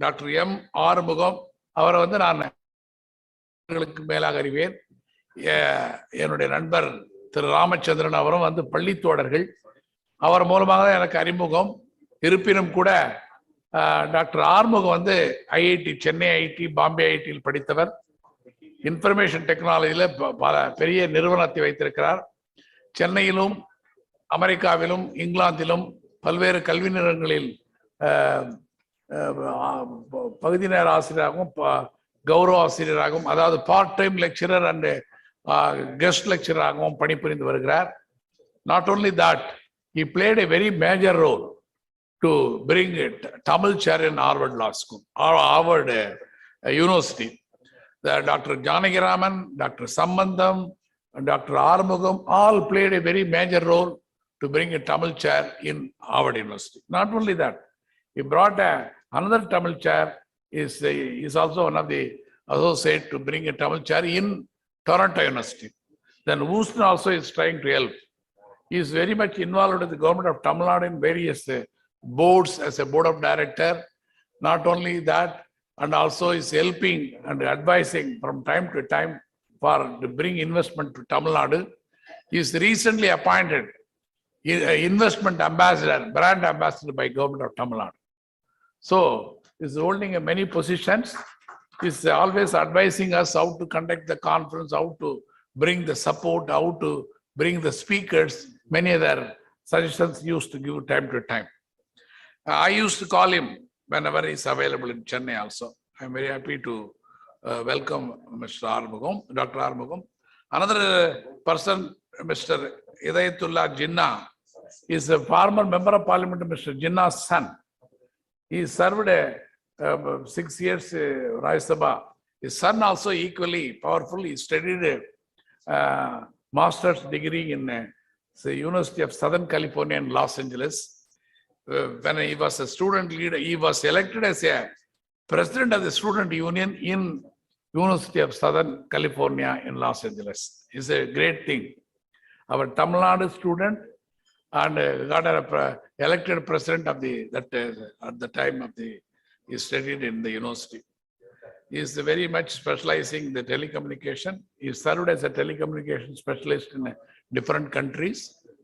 Doctor M Arumugam அவரை வந்து நான் மேலாக அறிவேன். என்னுடைய நண்பர் திரு ராமச்சந்திரன் அவரும் வந்து பள்ளி தோழர்கள். அவர் மூலமாக தான் எனக்கு அறிமுகம். இருப்பினும் கூட டாக்டர் ஆறுமுகம் வந்து ஐஐடி, சென்னை ஐஐடி, பாம்பே ஐஐடியில் படித்தவர். இன்ஃபர்மேஷன் டெக்னாலஜியில் பல பெரிய நிறுவனத்தை வைத்திருக்கிறார். சென்னையிலும் அமெரிக்காவிலும் இங்கிலாந்திலும் பல்வேறு கல்வி நிறுவனங்களில் பகுதி நேர ஆசிரியராகவும் கௌரவ ஆசிரியராகவும், அதாவது part time lecturer and guest லெக்சராகவும் பணிபுரிந்து வருகிறார். Not only that, he played a very major role to bring Tamil chair in Harvard Law School or Harvard University. Dr. Janagiraman, Dr. Sambandam, and Dr. Armugam all played a very major role to bring a Tamil chair in Harvard University. Not only that, he brought another Tamil chair, is also one of the associate to bring a Tamil chair in Toronto University. Then Houston also is trying to help. He is very much involved with the government of Tamil Nadu in various boards as a board of director. Not only that, and also is helping and advising from time to time to bring investment to Tamil Nadu. He is recently appointed investment ambassador, brand ambassador by government of Tamil Nadu. So he is holding many positions. He is always advising us how to conduct the conference, how to bring the support, how to bring the speakers, many other suggestions used to give time to time. I used to call him whenever he is available in Chennai also. I am very happy to welcome Mr. Armugam, Dr. Armugam. Another person, Mr. Idayatullah Jinnah, is a former member of parliament, Mr. Jinnah's son. He served 6 years Rajya Sabha. His son also equally powerful. He studied master's degree in the University of Southern California in Los Angeles. When he was a student leader, he was elected as a president of the student union in University of Southern California in Los Angeles. It's a great thing. Our Tamil Nadu student and got elected president of at the time of he studied in the university. He is very much specializing in the telecommunication. He served as a telecommunication specialist in different countries.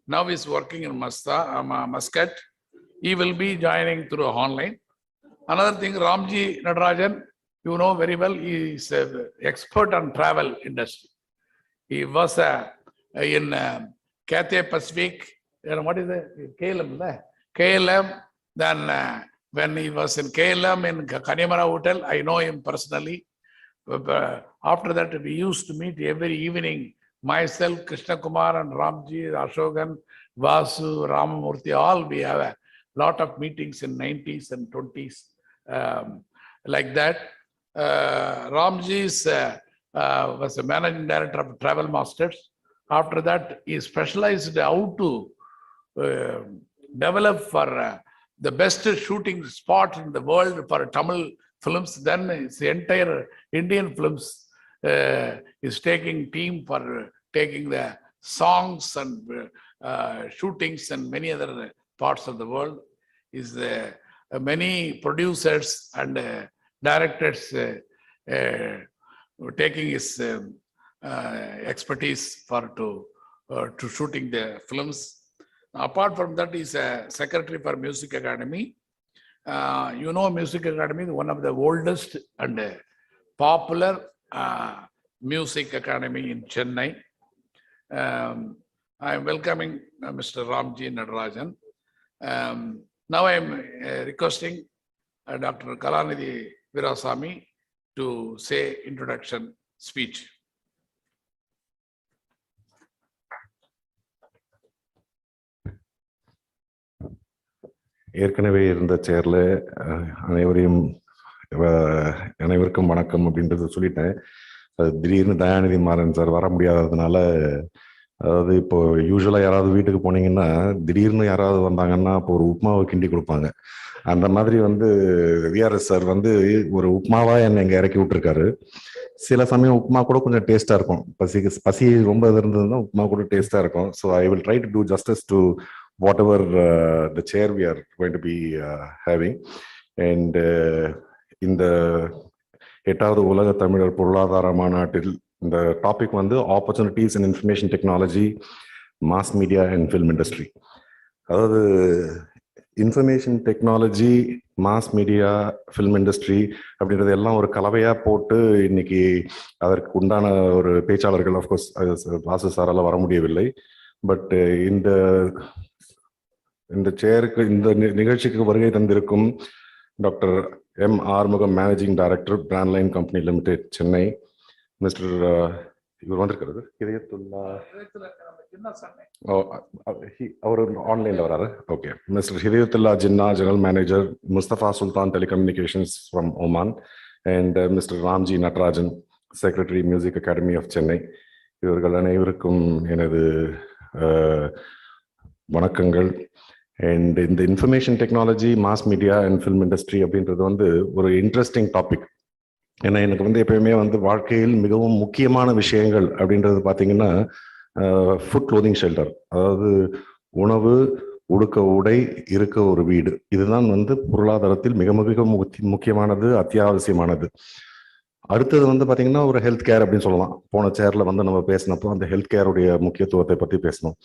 Now he is working in Muscat. He will be joining through online. Another thing, Ramji Nadarajan, you know very well, he is an expert on travel industry. He was in Cathay Pacific, what is it? KLM. Then when he was in KLM in Kanimara Hotel, I know him personally. After that, we used to meet every evening. Myself, Krishna Kumar and Ramji, Ashokan, Vasu, Ramamurthy, all we have a lot of meetings in 90s and 20s. Like that. Ramji was a managing director of Travel Masters. After that, he specialized how to develop for the best shooting spot in the world for Tamil films. Then his entire Indian films is taking team for taking the songs and shootings and many other parts of the world. Is many producers and directors taking his expertise to shooting the films. Apart from that, he is a secretary for Music Academy. You know, Music Academy is one of the oldest and popular music academy in Chennai. I am welcoming Mr. Ramji Nadarajan. Now I am requesting Dr. Kalanidhi Virasamy to say introduction speech. ஏற்கனவே இருந்த சேர்ல அனைவருக்கும் வணக்கம் அப்படின்றத சொல்லிட்டேன். திடீர்னு Dayanidhi Maran sir வர முடியாததுனால, அதாவது இப்போ யூஸ்வலா யாராவது வீட்டுக்கு போனீங்கன்னா திடீர்னு யாராவது வந்தாங்கன்னா இப்போ ஒரு உப்புமாவை கிண்டி கொடுப்பாங்க. அந்த மாதிரி விஆர்எஸ் சார் ஒரு உப்புமாவா என்னை இங்க இறக்கி விட்டுருக்காரு. சில சமயம் உப்புமா கூட கொஞ்சம் டேஸ்டா இருக்கும். பசி ரொம்ப இருந்ததுன்னா உப்புமா கூட டேஸ்டா இருக்கும். So I will try to do justice to whatever the chair we are going to be having. And இந்த 8வது உலக தமிழர் பொருளாதார மாநாட்டில் இந்த டாபிக் வந்து opportunities in information technology, mass media and film industry. அதாவது information technology, mass media, film industry அப்படின்றது எல்லாம் ஒரு கலவையாக போட்டு இன்னைக்கு அதற்கு உண்டான ஒரு பேச்சாளர்கள், ஆஃப்கோர்ஸ் வாசு சாரால் வர முடியவில்லை. பட் இந்த சேருக்கு, இந்த நிகழ்ச்சிக்கு வருகை தந்திருக்கும் doctor M Arumugam, managing director, brand line company limited, Chennai. Mister இவர் வந்திருக்கிறது ஹிதயத்துல்லா, அவர் ஆன்லைன்ல வராரு. Okay. Mister Hidayathulla Jinnah, general manager, Mustafa Sultan telecommunications from Oman, and mister Ramji Natarajan, secretary, music academy of Chennai. இவர்கள் அனைவருக்கும் எனது வணக்கங்கள். அண்ட் இந்த information technology, mass media and film industry அப்படின்றது வந்து ஒரு இன்ட்ரெஸ்டிங் டாபிக். ஏன்னா எனக்கு வந்து எப்பயுமே வந்து வாழ்க்கையில் மிகவும் முக்கியமான விஷயங்கள் அப்படின்றது பார்த்தீங்கன்னா ஃபுட், க்ளோதிங், ஷெல்டர், அதாவது உணவு, உடுக்க உடை, இருக்க ஒரு வீடு. இதுதான் வந்து பொருளாதாரத்தில் மிக மிக முக்கியமானது, அத்தியாவசியமானது. அடுத்தது வந்து பார்த்தீங்கன்னா ஒரு ஹெல்த் கேர் அப்படின்னு சொல்லலாம். போன சேர்ல வந்து நம்ம பேசினப்போ அந்த ஹெல்த் கேருடைய முக்கியத்துவத்தை பற்றி பேசணும்.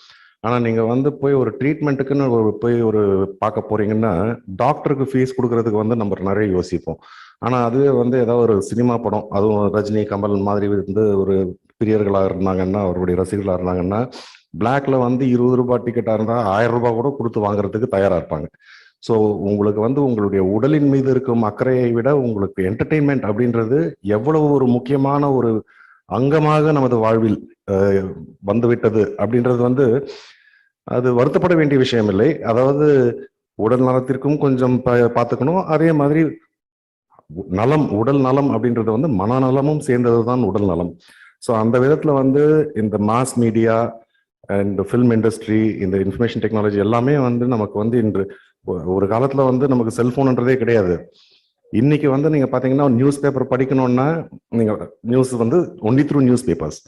ஆனால் நீங்கள் வந்து போய் ஒரு ட்ரீட்மெண்ட்டுக்குன்னு போய் ஒரு பார்க்க போறீங்கன்னா டாக்டருக்கு ஃபீஸ் கொடுக்கறதுக்கு வந்து நம்ம நிறைய யோசிப்போம். ஆனால் அதுவே வந்து ஏதாவது ஒரு சினிமா படம், அதுவும் ரஜினி, கமல் மாதிரி வந்து ஒரு பிரியர்களாக இருந்தாங்கன்னா, அவருடைய ரசிகர்களாக இருந்தாங்கன்னா, பிளாக்ல வந்து 20 ரூபாய் டிக்கெட்டாக இருந்தால் 1000 ரூபாய் கூட கொடுத்து வாங்குறதுக்கு தயாராக இருப்பாங்க. ஸோ உங்களுக்கு வந்து உங்களுடைய உடலின் மீது இருக்கும் அக்கறையை விட உங்களுக்கு என்டர்டெயின்மெண்ட் அப்படின்றது எவ்வளவு ஒரு முக்கியமான ஒரு அங்கமாக நமது வாழ்வில் வந்துவிட்டது அப்படின்றது வந்து அது வருத்தப்பட வேண்டிய விஷயம் இல்லை. அதாவது உடல் நலத்திற்கும் கொஞ்சம் பார்த்துக்கணும். அதே மாதிரி நலம், உடல் நலம் அப்படின்றது வந்து மனநலமும் சேர்ந்தது தான் உடல் நலம். ஸோ அந்த விதத்துல வந்து இந்த mass media and film industry, இந்த இன்ஃபர்மேஷன் டெக்னாலஜி எல்லாமே வந்து நமக்கு வந்து இன்று ஒரு காலத்துல வந்து நமக்கு செல்போன்ன்றதே கிடையாது. இன்னைக்கு வந்து நீங்க பாத்தீங்கன்னா நியூஸ் பேப்பர் படிக்கணும்னா நீங்க நியூஸ் வந்து ஒன்லி த்ரூ நியூஸ் பேப்பர்ஸ்.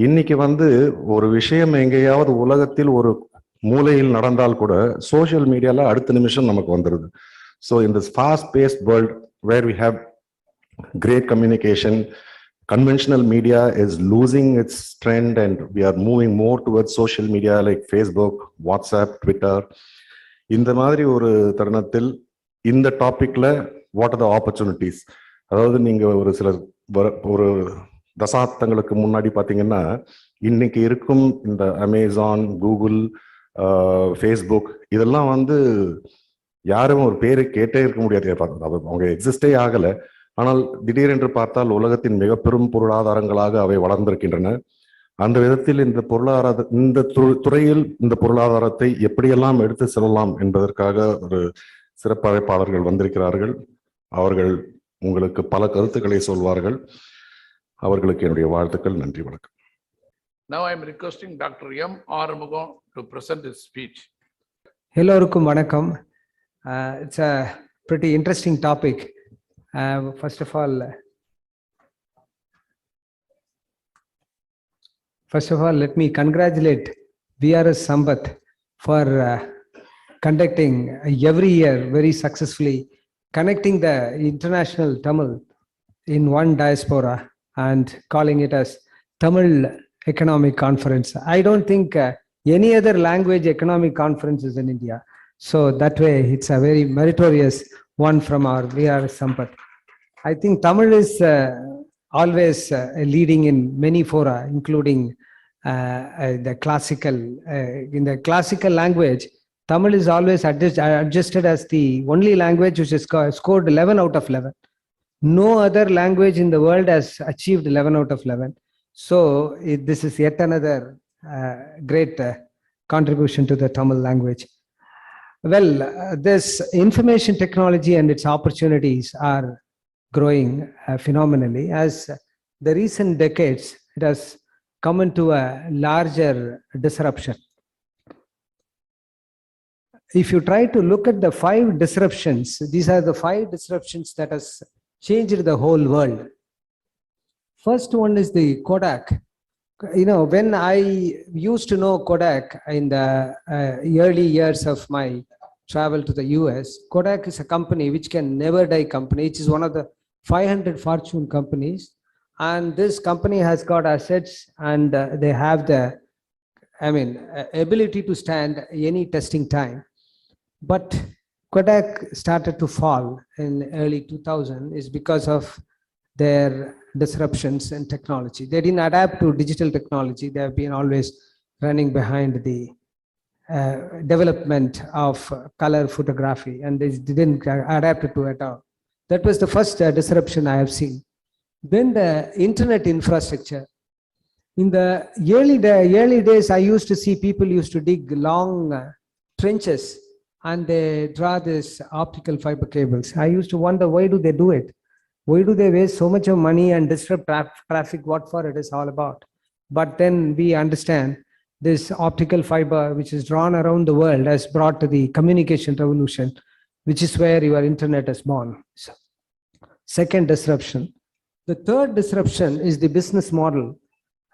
இன்னைக்கு வந்து ஒரு விஷயம் எங்கேயாவது உலகத்தில் ஒரு மூலையில் நடந்தால் கூட சோசியல் மீடியால அடுத்த நிமிஷம் நமக்கு வந்துருது. So in this fast-paced world where we have great communication, conventional media is losing its trend and we are moving more towards social media like Facebook, WhatsApp, Twitter. இந்த மாதிரி ஒரு தருணத்தில் இந்த டாபிக்ல வாட் ஆர் த ஆப்பர்ச்சுனிட்டிஸ், அதாவது நீங்க ஒரு சில ஒரு தசாப்தங்களுக்கு முன்னாடி பாத்தீங்கன்னா இன்னைக்கு இருக்கும் இந்த அமேசான், கூகுள், ஃபேஸ்புக் இதெல்லாம் வந்து யாரும் ஒரு பேரை கேட்டே இருக்க முடியாது. அவங்க எக்ஸிஸ்டே ஆகல. ஆனால் திடீரென்று பார்த்தால் உலகத்தின் மிக பெரும் பொருளாதாரங்களாக அவை வளர்ந்திருக்கின்றன. அந்த விதத்தில் இந்த இந்த துறையில் இந்த பொருளாதாரத்தை எப்படியெல்லாம் எடுத்து செல்லலாம் என்பதற்காக ஒரு சிறப்பு அழைப்பாளர்கள் வந்திருக்கிறார்கள். அவர்கள் உங்களுக்கு பல கருத்துக்களை சொல்வார்கள். அவர்களுக்கு என்னுடைய வாழ்த்துக்கள். நன்றி, வணக்கம். Now I am requesting Dr. M. Arumugam to present his speech. எல்லோருக்கும் வணக்கம். It's a pretty interesting topic. First of all, let me congratulate VRS Sambath for conducting every year very successfully, connecting the international Tamil in one diaspora and calling it as Tamil Economic Conference. I don't think any other language economic conference is in India. So that way it's a very meritorious one from our VRS Sambath. I think Tamil is always leading in many fora, including the classical. In the classical language, Tamil is always adjusted as the only language which is scored 11 out of 11. No other language in the world has achieved 11 out of 11. So this is yet another great contribution to the Tamil language. Well, this information technology and its opportunities are growing phenomenally. As the recent decades, it has come into a larger disruption. If you try to look at the 5 disruptions, these are the 5 disruptions that has changed the whole world. First one is the Kodak. You know, when I used to know Kodak in the early years of my travel to the US. Kodak is a company which can never die company. It is one of the 500 fortune companies. And this company has got assets and they have the, ability to stand any testing time. But Kodak started to fall in early 2000 is because of their disruptions in technology. They didn't adapt to digital technology. They have been always running behind the development of color photography, and they didn't adapt to it at all. That was the first disruption I have seen. Then the internet infrastructure. In the early days, I used to see people used to dig long trenches and they draw this optical fiber cables. I used to wonder, why do they do it? Why do they waste so much of money and disrupt traffic? What for it is all about? But then we understand this optical fiber, which is drawn around the world, has brought to the communication revolution, which is where your internet is born. So, second disruption. The third disruption is the business model.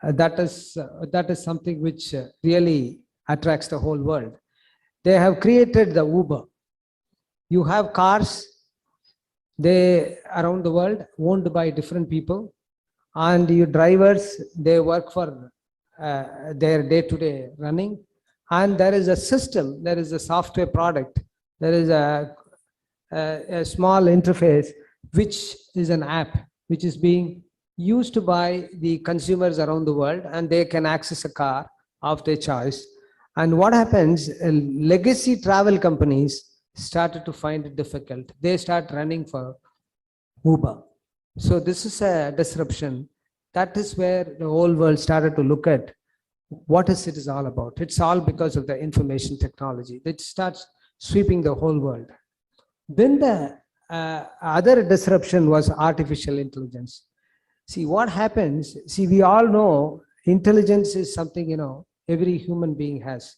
That is something which really attracts the whole world. They have created the Uber. You have cars, they around the world owned by different people, and your drivers, they work for their day-to-day running, and there is a system, there is a software product, there is a small interface which is an app which is being used by the consumers around the world, and they can access a car of their choice. And what happens, legacy travel companies started to find it difficult. They start running for Uber. So this is a disruption. That is where the whole world started to look at what is it is all about. It's all because of the information technology that starts sweeping the whole world. Then the other disruption was artificial intelligence. See what happens. See, we all know intelligence is something, every human being has.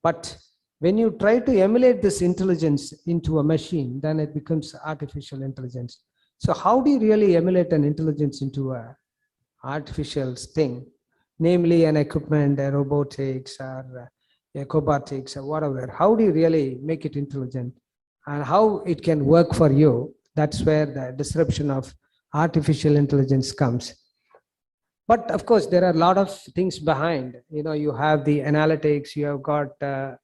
But when you try to emulate this intelligence into a machine, then it becomes artificial intelligence. So how do you really emulate an intelligence into a artificial thing, namely an equipment, a robotics or a cobotics or whatever? How do you really make it intelligent and how it can work for you? That's where the disruption of artificial intelligence comes. But of course, there are a lot of things behind. You have the analytics, you have got a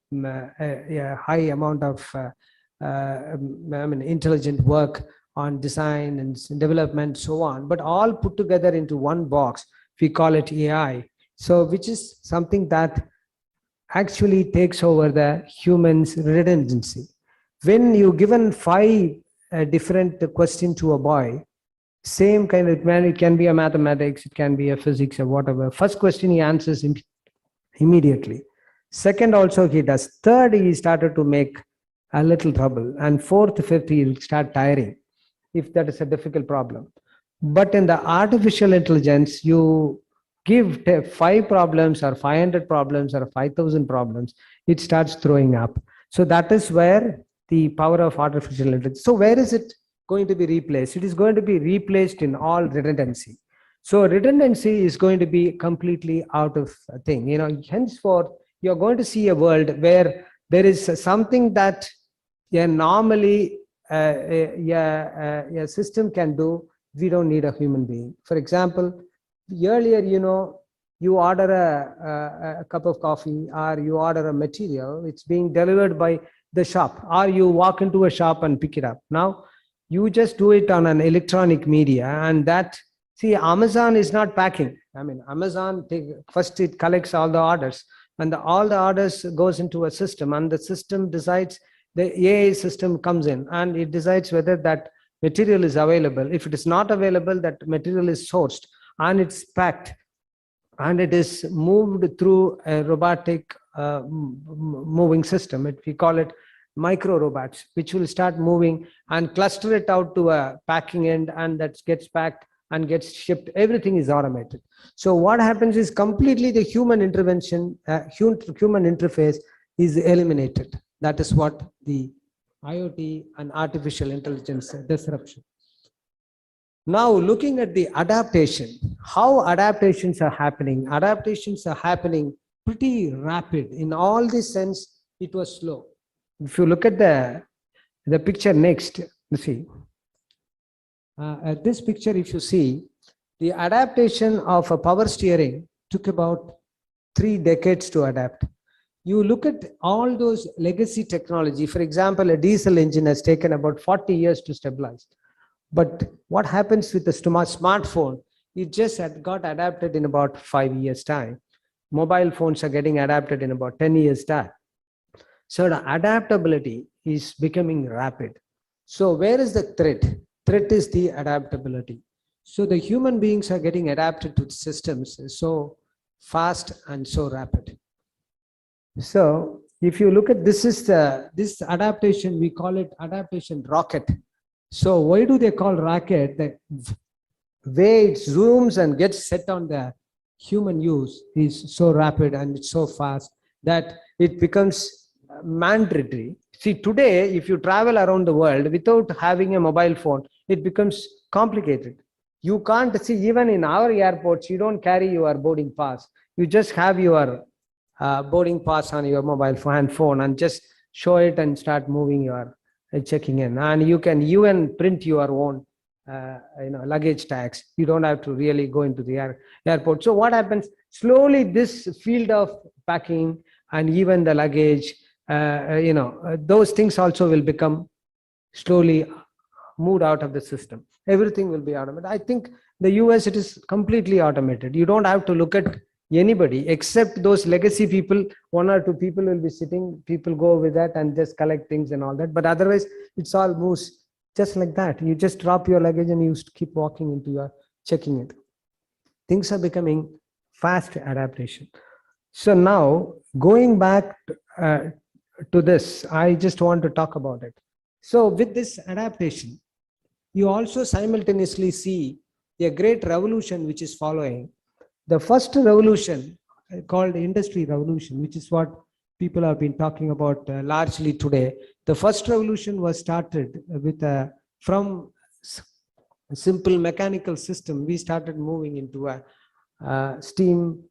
high amount of intelligent work on design and development, so on, but all put together into one box. We call it AI. So, which is something that actually takes over the human's redundancy. When you given 5 different questions to a boy, same kind of man, it can be a mathematics, it can be a physics or whatever. First question he answers immediately. Second also he does. Third he started to make a little trouble. And fourth, fifth he'll start tiring if that is a difficult problem. But in the artificial intelligence, you give 5 problems or 500 problems or 5,000 problems, it starts throwing up. So that is where the power of artificial intelligence. So where is it going to be replaced? It is going to be replaced in all redundancy. So redundancy is going to be completely out of a thing. Henceforth, you're going to see a world where there is something that normally a system can do. We don't need a human being. For example, earlier, you order a cup of coffee or you order a material, it's being delivered by the shop, or you walk into a shop and pick it up. Now, you just do it on an electronic media, and that, see, Amazon is not packing. Amazon, first it collects all the orders, and all the orders goes into a system, and the system decides, the AI system comes in, and it decides whether that material is available. If it is not available, that material is sourced, and it's packed, and it is moved through a robotic moving system. We call it micro robots, which will start moving and cluster it out to a packing end, and that gets packed and gets shipped. Everything is automated. So what happens is completely the human intervention, human interface is eliminated. That is what the IoT and artificial intelligence disruption. Now looking at the adaptation, how adaptations are happening. Adaptations are happening pretty rapid. In all this sense, it was slow. If you look at the picture next, you see, at this picture, if you see, the adaptation of a power steering took about 3 decades to adapt. You look at all those legacy technology, for example, a diesel engine has taken about 40 years to stabilize. But what happens with the smartphone? It just got adapted in about 5 years' time. Mobile phones are getting adapted in about 10 years' time. So the adaptability is becoming rapid. So where is the threat? Threat is the adaptability. So the human beings are getting adapted to systems so fast and so rapid. So if you look at this adaptation, we call it adaptation rocket. So why do they call rocket? The way it zooms and gets set on the human use is so rapid and it's so fast that it becomes mandatory. See, today, if you travel around the world without having a mobile phone, it becomes complicated. You can't see, even in our airports, you don't carry your boarding pass. You just have your boarding pass on your mobile phone and just show it and start moving your checking in. And you can even print your own luggage tags. You don't have to really go into the airport. So what happens? Slowly, this field of packing and even the luggage, those things also will become slowly moved out of the system. Everything will be automated. I think the US, it is completely automated. You don't have to look at anybody except those legacy people. 1 or 2 people will be sitting, people go with that and just collect things and all that. But otherwise, it's all moves just like that. You just drop your luggage and you keep walking into your checking it. Things are becoming fast adaptation. So now going back to this, I just want to talk about it. So with this adaptation, you also simultaneously see a great revolution which is following. The first revolution called industry revolution, which is what people have been talking about largely today. The first revolution was started with from a simple mechanical system. We started moving into a steam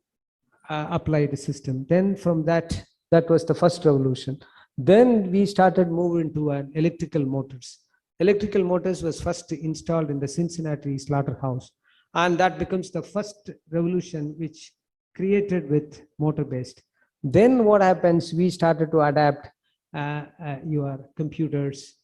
applied system. Then from that was the first revolution. Then we started moving to an electrical motors. Electrical motors was first installed in the Cincinnati slaughterhouse. And that becomes the first revolution which created with motor based. Then what happens? We started to adapt your computers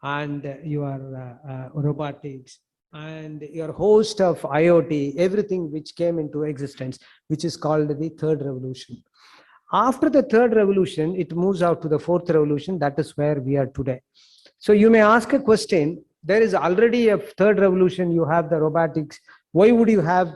and your robotics and your host of IoT, everything which came into existence, which is called the third revolution. After the third revolution, it moves out to the fourth revolution. That is where we are today. So you may ask a question. There is already a third revolution. You have the robotics. Why would you have,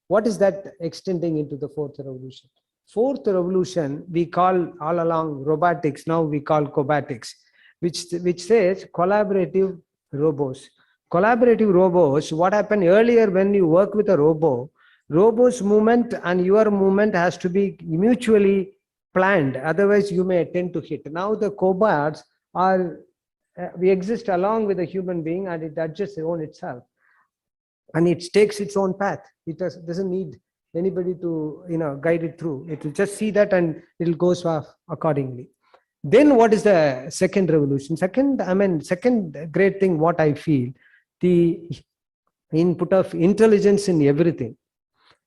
what is that extending into the fourth revolution? Fourth revolution, we call all along robotics. Now we call cobatics, which says collaborative robots. Collaborative robots, what happened earlier when you work with a robot's movement and your movement has to be mutually planned. Otherwise, you may tend to hit. Now the cobots are, we exist along with a human being and it adjusts on itself. And it takes its own path. It doesn't need anybody to guide it through. It will just see that and it will go off accordingly. Then what is the second revolution? Second great thing, what I feel, the input of intelligence in everything.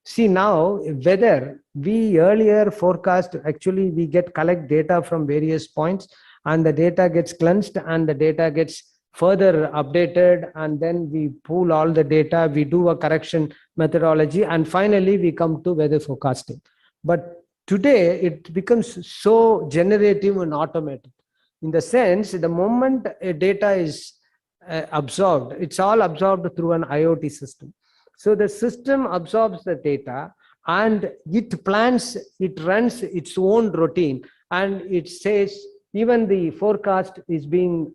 See now, whether we earlier forecast, actually we collect data from various points and the data gets cleansed and the data gets further updated, and then we pool all the data, we do a correction methodology, and finally we come to weather forecasting. But today it becomes so generative and automated. In the sense, the moment a data is absorbed, it's all absorbed through an IoT system. So the system absorbs the data and it plans, it runs its own routine, and it says even the forecast is being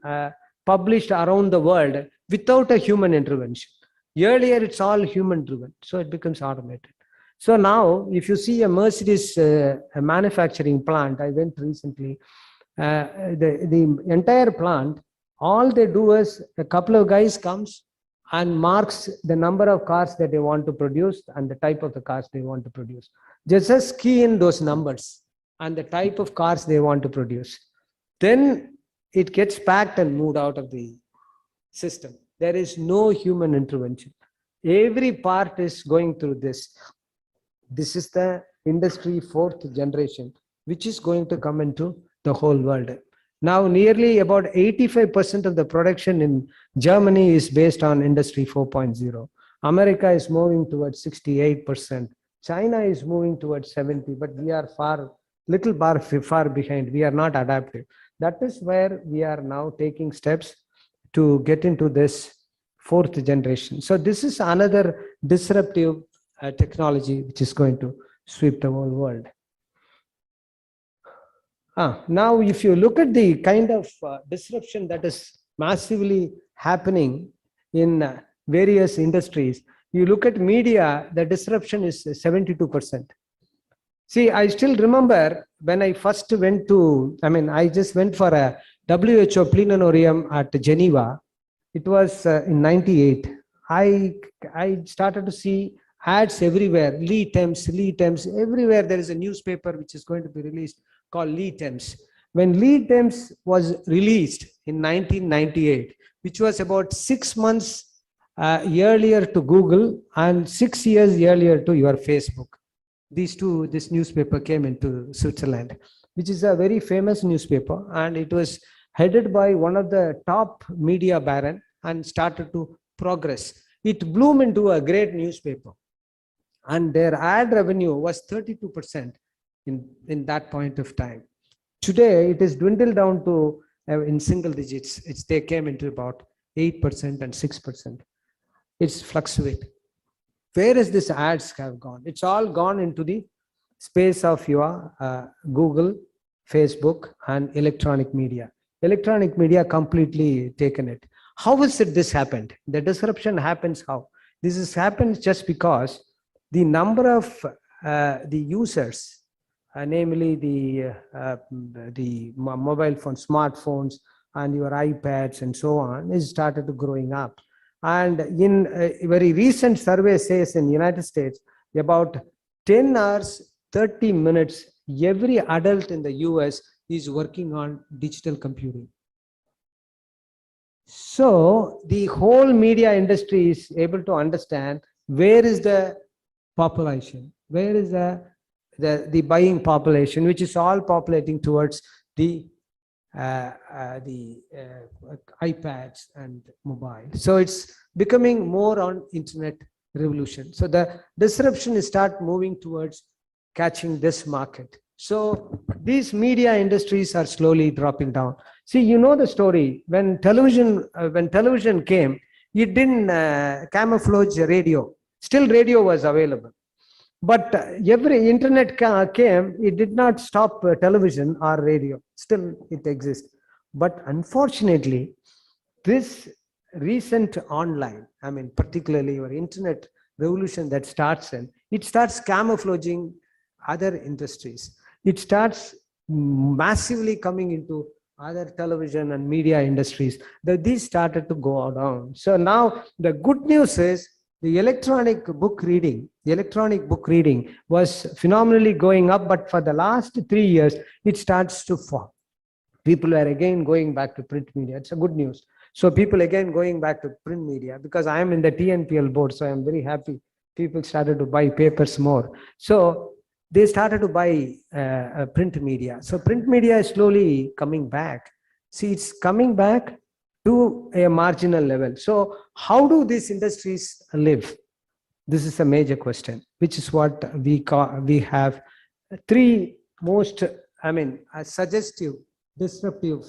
published around the world without a human intervention. Earlier, it's all human driven, so it becomes automated. So now, if you see a Mercedes a manufacturing plant, I went recently, the entire plant, all they do is a couple of guys comes and marks the number of cars that they want to produce and the type of the cars they want to produce. Just key in those numbers and the type of cars they want to produce. then it gets packed and moved out of the system. There is no human intervention. Every part is going through this. This is the industry 4th generation, which is going to come into the whole world. Now, nearly about 85% of the production in Germany is based on industry 4.0. America is moving towards 68%. China is moving towards 70, but we are far behind. We are not adaptive. That is where we are now taking steps to get into this 4th generation. So this is another disruptive technology which is going to sweep the whole world. Now, if you look at the kind of disruption that is massively happening in various industries, you look at media, the disruption is 72%. See, I still remember when I first went to, I just went for a WHO plenarium at Geneva. It was in 98. I started to see ads everywhere, Lee Thames, everywhere there is a newspaper which is going to be released called Lee Thames. When Lee Thames was released in 1998, which was about 6 months earlier to Google and 6 years earlier to your Facebook. This newspaper came into Switzerland, which is a very famous newspaper, and it was headed by one of the top media baron and started to progress. It bloomed into a great newspaper, and their ad revenue was 32% in that point of time. Today, it is dwindled down to in single digits. They came into about 8% and 6%. It's fluctuating. Where is this ads have gone? It's all gone into the space of your Google, Facebook, and electronic media. Electronic media completely taken it. How is it this happened? The disruption happens how? This has happened just because the number of the users, namely the mobile phones, smartphones, and your iPads and so on, is started growing up. And in a very recent survey says in the United States, about 10 hours, 30 minutes, every adult in the US is working on digital computing. So the whole media industry is able to understand where is the population, where is the buying population, which is all populating towards the iPads and mobile. So it's becoming more on internet revolution. So the disruption is start moving towards catching this market. So these media industries are slowly dropping down. See, you know the story. When television came, it didn't camouflage radio. Still radio was available. But every internet came, it did not stop television or radio. Still it exists. But unfortunately, this recent online, particularly your internet revolution that starts in, it starts camouflaging other industries. It starts massively coming into other television and media industries. These started to go down. So now the good news is the electronic book reading was phenomenally going up, but for the last 3 years, it starts to fall. People are again going back to print media. It's a good news. So people again going back to print media, because I am in the TNPL board, so I am very happy. People started to buy papers more. So they started to buy print media. So print media is slowly coming back. See, it's coming back to a marginal level. So how do these industries live? This is a major question, which is what we have three most, suggestive, disruptive,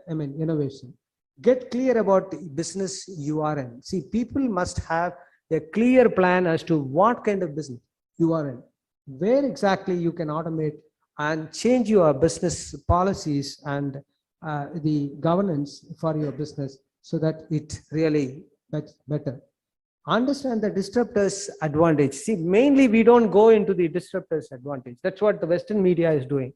innovation. Get clear about the business you are in. See, people must have a clear plan as to what kind of business you are in, where exactly you can automate and change your business policies and the governance for your business so that it really gets better. Understand the disruptors' advantage. See, mainly we don't go into the disruptors' advantage. That's what the Western media is doing.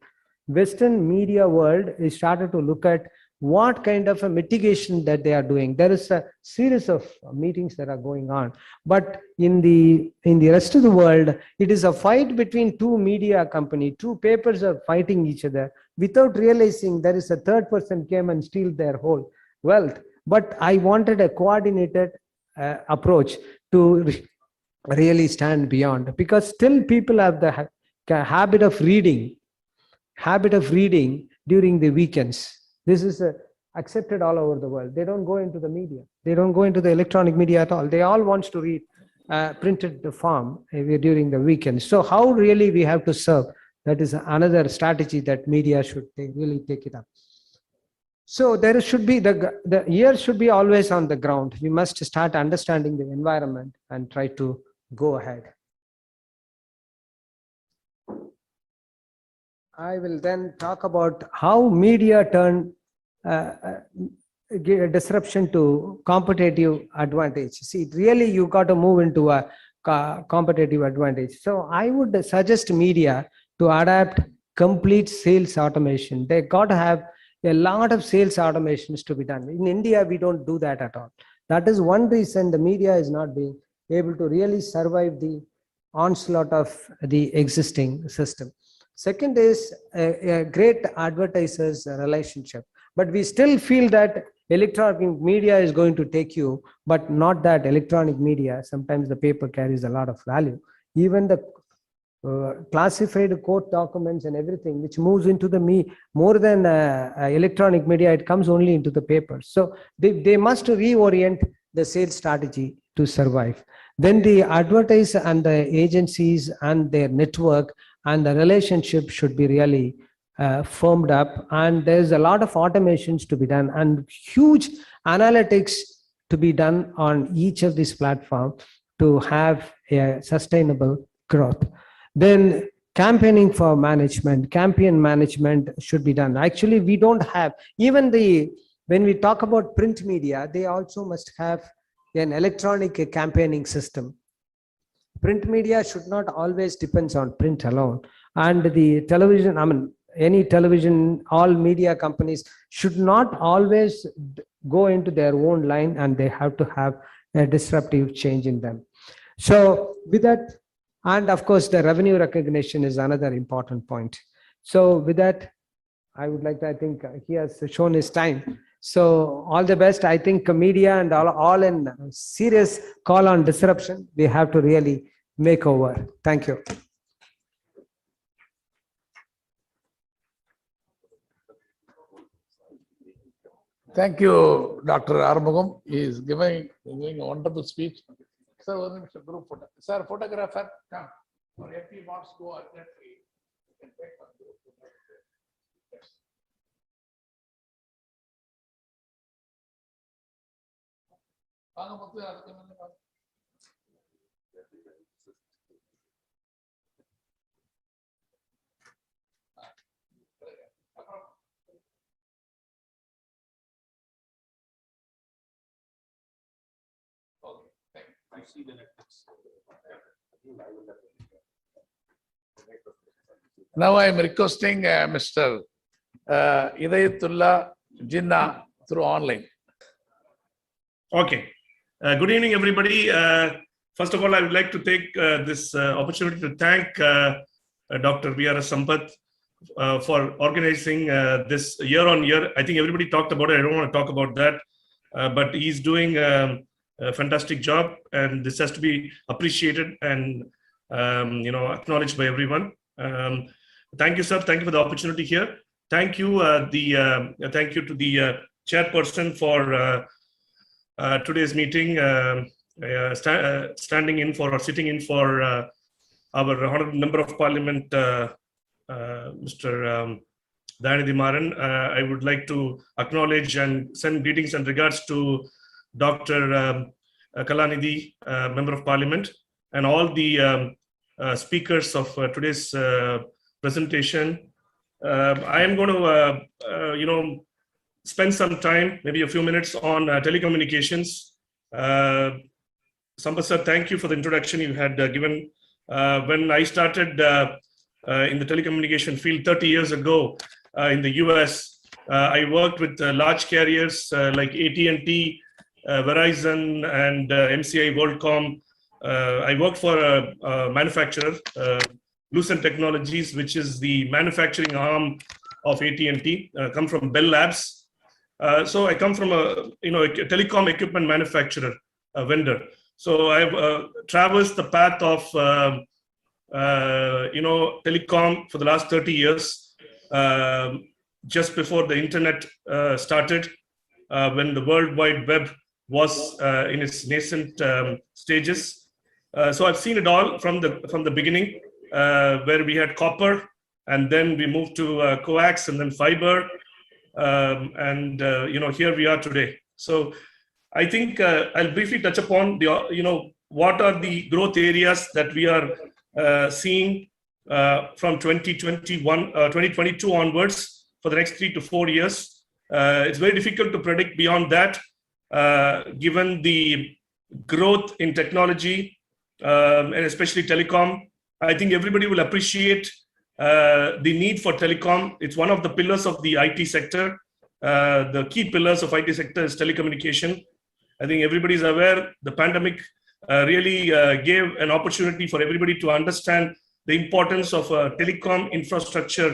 Western media world is started to look at what kind of a mitigation that they are doing. There is a series of meetings that are going on, but in the rest of the world, it is a fight between two media companies. Two papers are fighting each other without realizing there is a third person came and steal their whole wealth. But I wanted a coordinated approach to really stand beyond, because still people have the habit of reading during the weekends. This is accepted all over the world. They don't go into the media. They don't go into the electronic media at all. They all want to read printed form during the weekends. So how really we have to serve? That is another strategy that media should really take it up. So there should be the ear should be always on the ground. We must start understanding the environment and try to go ahead. I will then talk about how media turn give a disruption to competitive advantage. See, really you got to move into a competitive advantage. So I would suggest media to adapt complete sales automation. They got to have a lot of sales automations to be done. In India, we don't do that at all. That is one reason the media is not being able to really survive the onslaught of the existing system. Second is a great advertisers relationship. But we still feel that electronic media is going to take you, but not that electronic media. Sometimes the paper carries a lot of value. Even the classified court documents and everything, which moves into the more than electronic media, it comes only into the paper. So they must reorient the sales strategy to survive. Then the advertiser and the agencies and their network and the relationship should be really firmed up, and there's a lot of automations to be done and huge analytics to be done on each of these platforms to have a sustainable growth. Then campaigning for management, campaign management should be done. Actually, we don't have, even when we talk about print media, they also must have an electronic campaigning system. Print media should not always depend on print alone. And the television, any television, all media companies should not always go into their own line, and they have to have a disruptive change in them. So with that, and of course, the revenue recognition is another important point. So with that, I would like to, I think he has shown his time. So all the best. I think media and all in serious call on disruption, we have to really make over. Thank you. Thank you, Dr. Armugam. He is giving a wonderful speech. Sir, one minute, group photo. Sir, photographer, come. Or if he wants to go urgently, you can take one group photo. Yes. I see the Netflix. Now I am requesting Mr. Idayatullah Jinnah through online. Okay. Good evening, everybody. First of all, I would like to take this opportunity to thank Dr. V.R.S. Sampath for organizing this year on year. I think everybody talked about it. I don't want to talk about that, but he's doing a fantastic job, and this has to be appreciated and acknowledged by everyone. Thank you, sir. Thank you for the opportunity here. Thank you, thank you to the chairperson for today's meeting, standing in for or sitting in for our honorable member of parliament, Mr. Dayanidhi Maran. I would like to acknowledge and send greetings and regards to Dr. Kalanidhi, member of parliament, and all the speakers of today's presentation. I am going to, spend some time, maybe a few minutes, on telecommunications. Sampath sir, thank you for the introduction you had given. When I started in the telecommunication field 30 years ago in the US, I worked with large carriers like AT&T, Verizon, and MCI WorldCom. I worked for a manufacturer, Lucent Technologies, which is the manufacturing arm of AT&T, come from Bell Labs. So I come from a telecom equipment manufacturer, a vendor. So I've traversed the path of telecom for the last 30 years. Just before the internet started, when the World Wide Web was in its nascent stages. So I've seen it all from the beginning, where we had copper, and then we moved to coax, and then fiber, and here we are today. So I think I'll briefly touch upon what are the growth areas that we are seeing from 2022 onwards for the next 3 to 4 years. It's very difficult to predict beyond that, given the growth in technology, and especially telecom. I think everybody will appreciate the need for telecom. It's one of the pillars of the IT sector. The key pillars of IT sector is telecommunication. I think everybody is aware the pandemic really gave an opportunity for everybody to understand the importance of telecom infrastructure,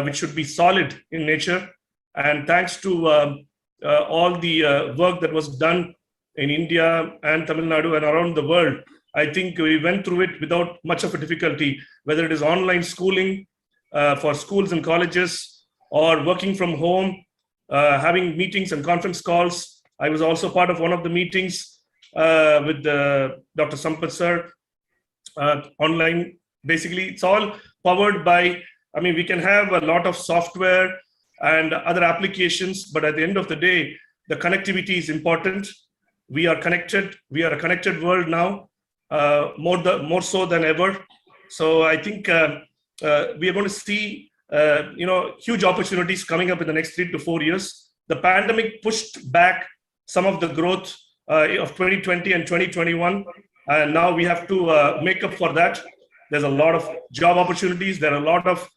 which should be solid in nature. And thanks to all the work that was done in India and Tamil Nadu and around the world, I think we went through it without much of a difficulty, whether it is online schooling for schools and colleges, or working from home, having meetings and conference calls. I was also part of one of the meetings with Dr. Sampath sir, online. Basically, it's all powered by, we can have a lot of software and other applications, but at the end of the day, the connectivity is important. We are connected. We are a connected world now, more so than ever. So I think we are going to see huge opportunities coming up in the next 3 to 4 years. The pandemic pushed back some of the growth of 2020 and 2021, and now we have to make up for that. There's a lot of job opportunities. There are a lot of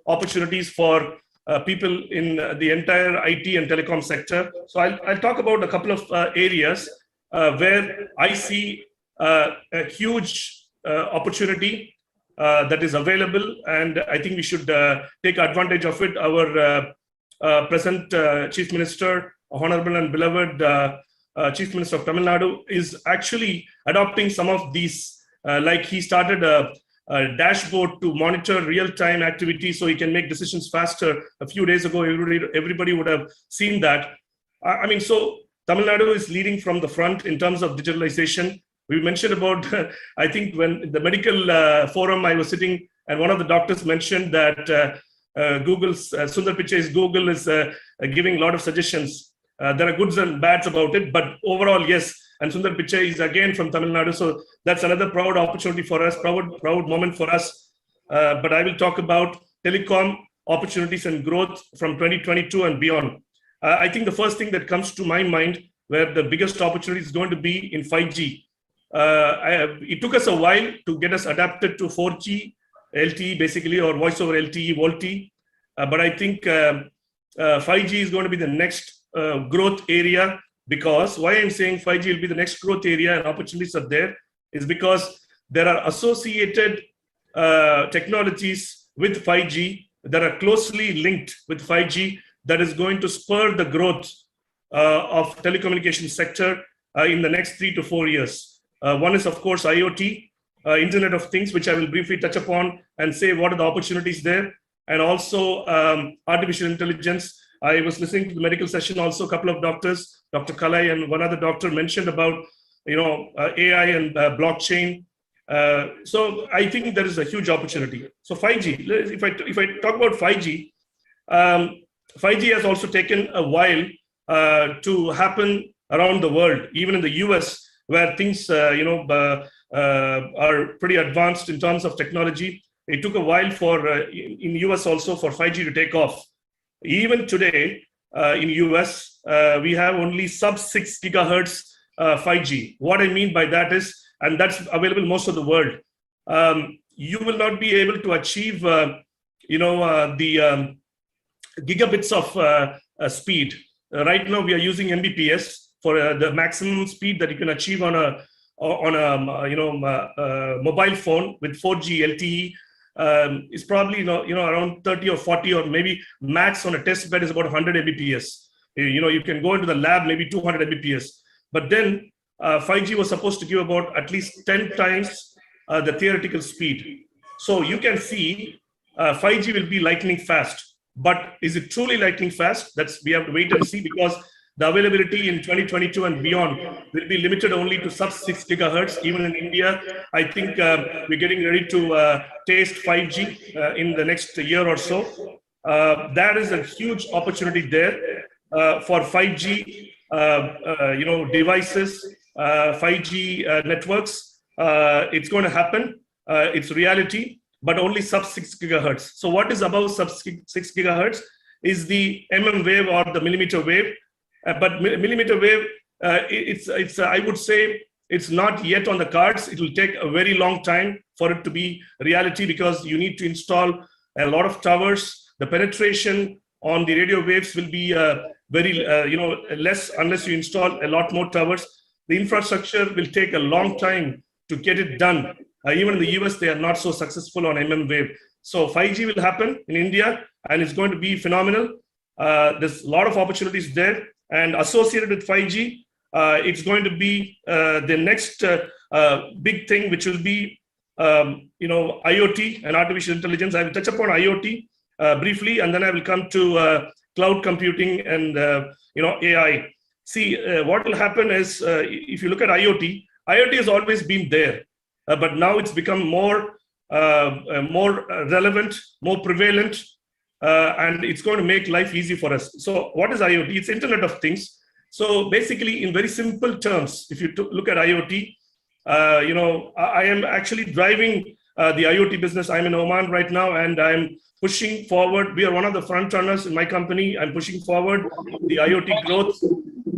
opportunities for people in the entire IT and telecom sector. So I'll talk about a couple of areas where I see a huge opportunity that is available, and I think we should take advantage of it. Our present Chief Minister, Honorable and beloved Chief Minister of Tamil Nadu, is actually adopting some of these. Like he started a dashboard to monitor real-time activity so he can make decisions faster. A few days ago, everybody would have seen that. So Tamil Nadu is leading from the front in terms of digitalization. We mentioned about, I think when the medical forum I was sitting, and one of the doctors mentioned that Google's, Sundar Pichai's Google is giving a lot of suggestions. There are goods and bads about it, but overall, yes. And Sundar Pichai is again from Tamil Nadu. So that's another proud opportunity for us, proud moment for us. But I will talk about telecom opportunities and growth from 2022 and beyond. I think the first thing that comes to my mind, where the biggest opportunity is going to be in 5G. It took us a while to get us adapted to 4G LTE, basically, or voice over LTE, VoLTE. But I think 5G is going to be the next growth area. Because why I'm saying 5G will be the next growth area and opportunities are there is because there are associated technologies with 5G that are closely linked with 5G that is going to spur the growth of telecommunication sector in the next 3 to 4 years. One is, of course, IoT, Internet of Things, which I will briefly touch upon and say what are the opportunities there, and also artificial intelligence. I was listening to the medical session also, a couple of doctors, Dr. Kalai and one other doctor mentioned about, AI and blockchain. So I think there is a huge opportunity. So 5G, if I talk about 5G, 5G has also taken a while to happen around the world, even in the US, where things, are pretty advanced in terms of technology. It took a while for, in US also, for 5G to take off. Even today, in US, we have only sub-6 gigahertz 5G. What I mean by that is, and that's available most of the world, you will not be able to achieve, the gigabits of speed. Right now, we are using Mbps for the maximum speed that you can achieve on a mobile phone with 4G LTE. is probably around 30 or 40, or maybe max on a test bed is about 100 Mbps. You can go into the lab maybe 200 Mbps. But then 5G was supposed to give about at least 10 times the theoretical speed. So you can see 5G will be lightning fast. But is it truly lightning fast? We have to wait and see, because the availability in 2022 and beyond will be limited only to sub 6 gigahertz. Even in India, I think we're getting ready to taste 5G in the next year or so. That is a huge opportunity there for 5G, devices, 5G networks. It's going to happen. It's reality, but only sub 6 gigahertz. So what is above sub 6 gigahertz is the wave or the millimeter wave. But millimeter wave, I would say it's not yet on the cards. It will take a very long time for it to be reality, because you need to install a lot of towers. The penetration on the radio waves will be very less unless you install a lot more towers. The infrastructure will take a long time to get it done. Even in the US, they are not so successful on wave. So 5G will happen in India, and it's going to be phenomenal. There's a lot of opportunities there. And associated with 5G, it's going to be the next big thing, which will be IoT and artificial intelligence. I will touch upon IoT briefly, and then I will come to cloud computing and AI. See, what will happen is, if you look at IoT has always been there, but now it's become more relevant, more prevalent. And it's going to make life easy for us. So what is IoT? It's Internet of Things. So basically, in very simple terms, if you look at IoT, I am actually driving the IoT business. I'm in Oman right now, and I'm pushing forward. We are one of the front runners in my company. I'm pushing forward the IoT growth.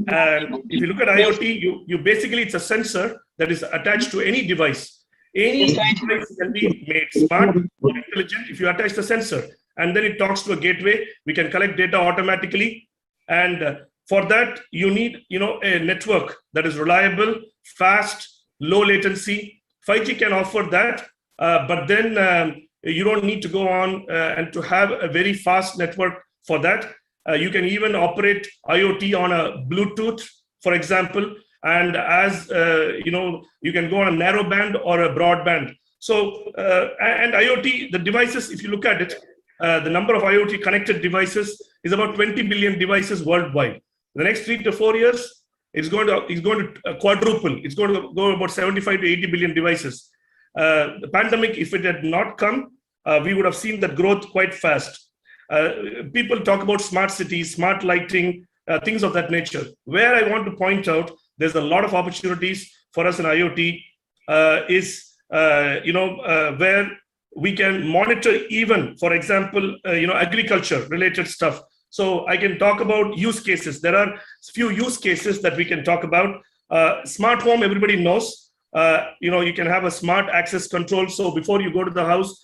And if you look at IoT, you basically, it's a sensor that is attached to any device. Any device can be made smart or intelligent if you attach the sensor. And then it talks to a gateway. We can collect data automatically. And for that, you need a network that is reliable, fast, low latency. 5G can offer that, but then you don't need to go on and to have a very fast network for that. You can even operate IoT on a Bluetooth, for example, and as you can go on a narrow band or a broadband. So, and IoT, the devices, if you look at it, the number of IoT connected devices is about 20 billion devices worldwide. In the next 3 to 4 years, it's going to quadruple. It's going to go about 75 to 80 billion devices. The pandemic, if it had not come, we would have seen that growth quite fast. People talk about smart cities, smart lighting, things of that nature. Where I want to point out, there's a lot of opportunities for us in IoT where we can monitor even, for example, agriculture related stuff. So I can talk about use cases. There are few use cases that we can talk about. Smart home, everybody knows. You can have a smart access control. So before you go to the house,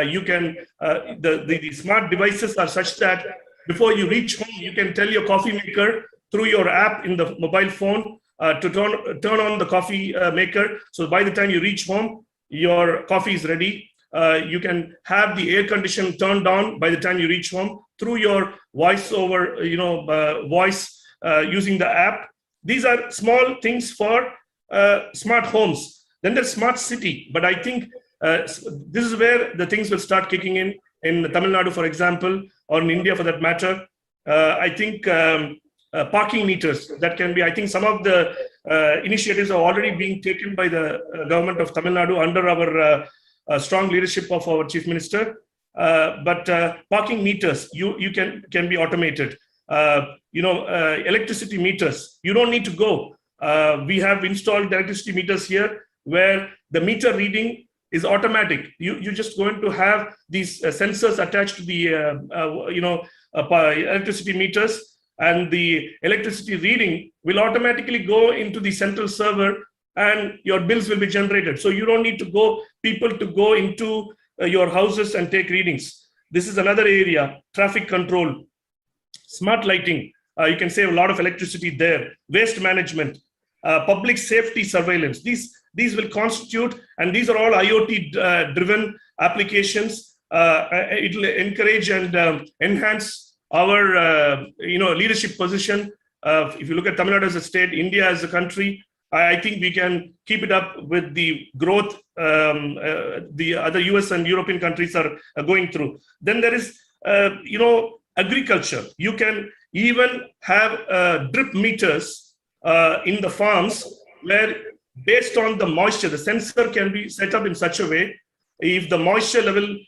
you can, the smart devices are such that before you reach home, you can tell your coffee maker through your app in the mobile phone to turn on the coffee maker. So by the time you reach home, your coffee is ready. You can have the air condition turned on by the time you reach home through your voice over, voice using the app. These are small things for smart homes. Then there's smart city, but I think this is where the things will start kicking in Tamil Nadu, for example, or in India for that matter. I think parking meters, that can be, I think some of the initiatives are already being taken by the government of Tamil Nadu under our strong leadership of our chief minister. But parking meters, you can be automated. Electricity meters, you don't need to go. We have installed electricity meters here where the meter reading is automatic. You're just going to have these sensors attached to the electricity meters, and the electricity reading will automatically go into the central server, and your bills will be generated. So you don't need people to go into your houses and take readings. This is another area. Traffic control, smart lighting. You can save a lot of electricity there. Waste management, public safety surveillance. These these will constitute, and these are all IoT driven applications. It will encourage and enhance our leadership position. If you look at Tamil Nadu as a state, India as a country, I think we can keep it up with the growth the other US and European countries are going through. Then there is, agriculture. You can even have drip meters in the farms where, based on the moisture, the sensor can be set up in such a way, if the moisture level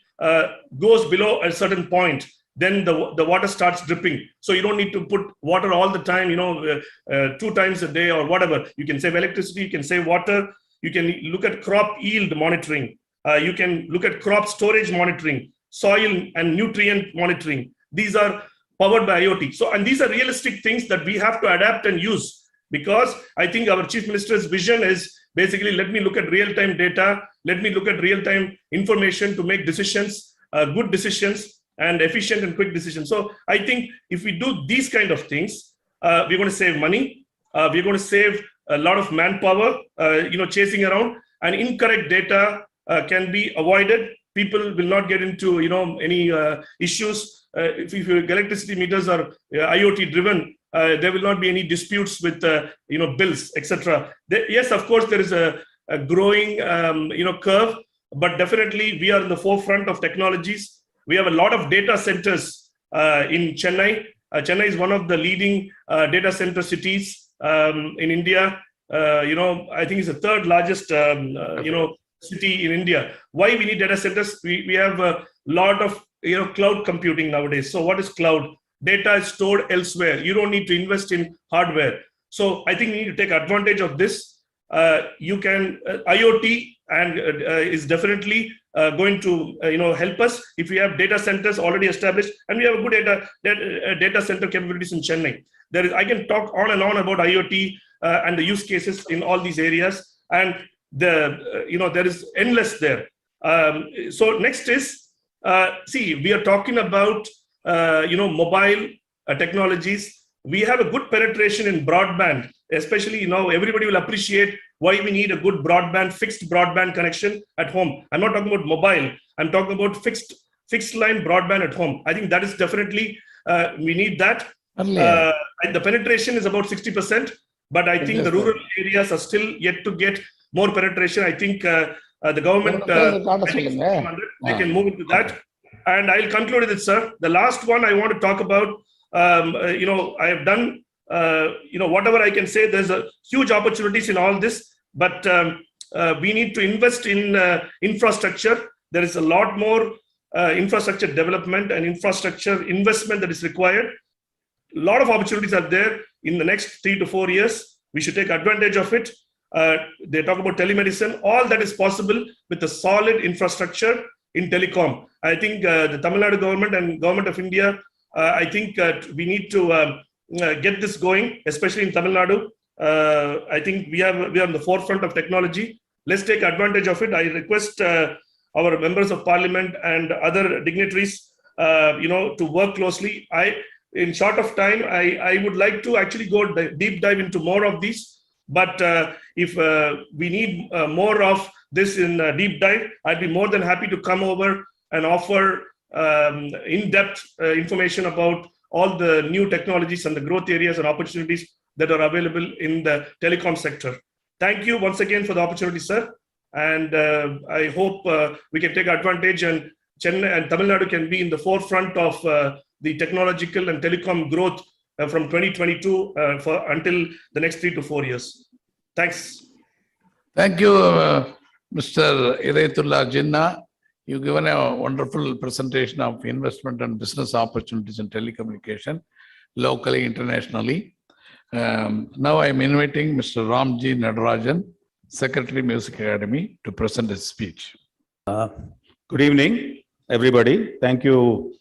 goes below a certain point, then the water starts dripping. So you don't need to put water all the time, 2 times a day or whatever. You can save electricity, you can save water, you can look at crop yield monitoring, you can look at crop storage monitoring, soil and nutrient monitoring. These are powered by IoT. So, and these are realistic things that we have to adapt and use, because I think our Chief Minister's vision is basically, let me look at real-time data, let me look at real-time information to make decisions, good decisions, and efficient and quick decisions. So I think if we do these kind of things, we're going to save money, we're going to save a lot of manpower, chasing around, and incorrect data can be avoided. People will not get into, any issues. If your electricity meters are IoT driven, there will not be any disputes with, bills, etc. Yes, of course, there is a growing, curve, but definitely we are in the forefront of technologies. We have a lot of data centers in Chennai. Chennai is one of the leading data center cities in India. I think it's the third largest, city in India. Why we need data centers? We have a lot of, cloud computing nowadays. So what is cloud? Data is stored elsewhere. You don't need to invest in hardware. So I think we need to take advantage of this. IoT and is definitely going to help us if we have data centers already established, and we have a good data center capabilities in Chennai. I can talk on and on about IoT and the use cases in all these areas, and there is endless there. So next is, we are talking about mobile technologies. We have a good penetration in broadband, especially everybody will appreciate why we need a good broadband, fixed broadband connection at home. I'm not talking about mobile. I'm talking about fixed line broadband at home. I think that is definitely, we need that. And the penetration is about 60%, but I think the rural areas are still yet to get more penetration. I think the government, they can move into that. And I'll conclude with it, sir. The last one I want to talk about, I have done, whatever I can say. There's a huge opportunities in all this, but we need to invest in infrastructure. There is a lot more infrastructure development and infrastructure investment that is required. A lot of opportunities are there in the next 3 to 4 years. We should take advantage of it. They talk about telemedicine. All that is possible with a solid infrastructure in telecom. I think the Tamil Nadu government and government of India, I think we need to get this going, especially in Tamil Nadu. I think we are on the forefront of technology. Let's take advantage of it. I request our members of parliament and other dignitaries, to work closely. In short of time, I would like to actually go deep dive into more of these. But if we need more of this in deep dive, I'd be more than happy to come over and offer in-depth information about all the new technologies and the growth areas and opportunities that are available in the telecom sector. Thank you once again for the opportunity, sir. And I hope we can take advantage, and Chennai and Tamil Nadu can be in the forefront of the technological and telecom growth from 2022 until the next 3 to 4 years. Thanks. Thank you, Mr. Idayatullah Jinnah. You've given a wonderful presentation of investment and business opportunities in telecommunication, locally, internationally. Now I'm inviting Mr. Ramji Nadarajan, Secretary, Music Academy, to present his speech. Good evening, everybody. Thank you,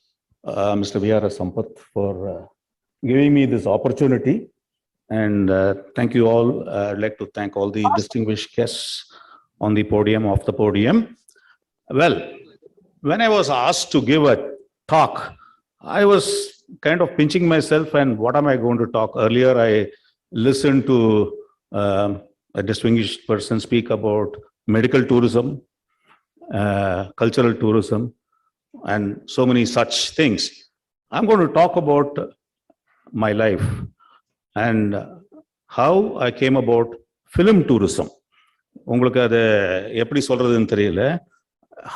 Mr. V.R.S. Sampath, for giving me this opportunity. And thank you all. I'd like to thank all the distinguished guests on the podium, off the podium. Well, when I was asked to give a talk, I was kind of pinching myself, and what am I going to talk? Earlier, I listened to a distinguished person speak about medical tourism, cultural tourism, and so many such things. I'm going to talk about my life and how I came about film tourism. உங்களுக்கு அது எப்படி சொல்றதுன்னு தெரியல.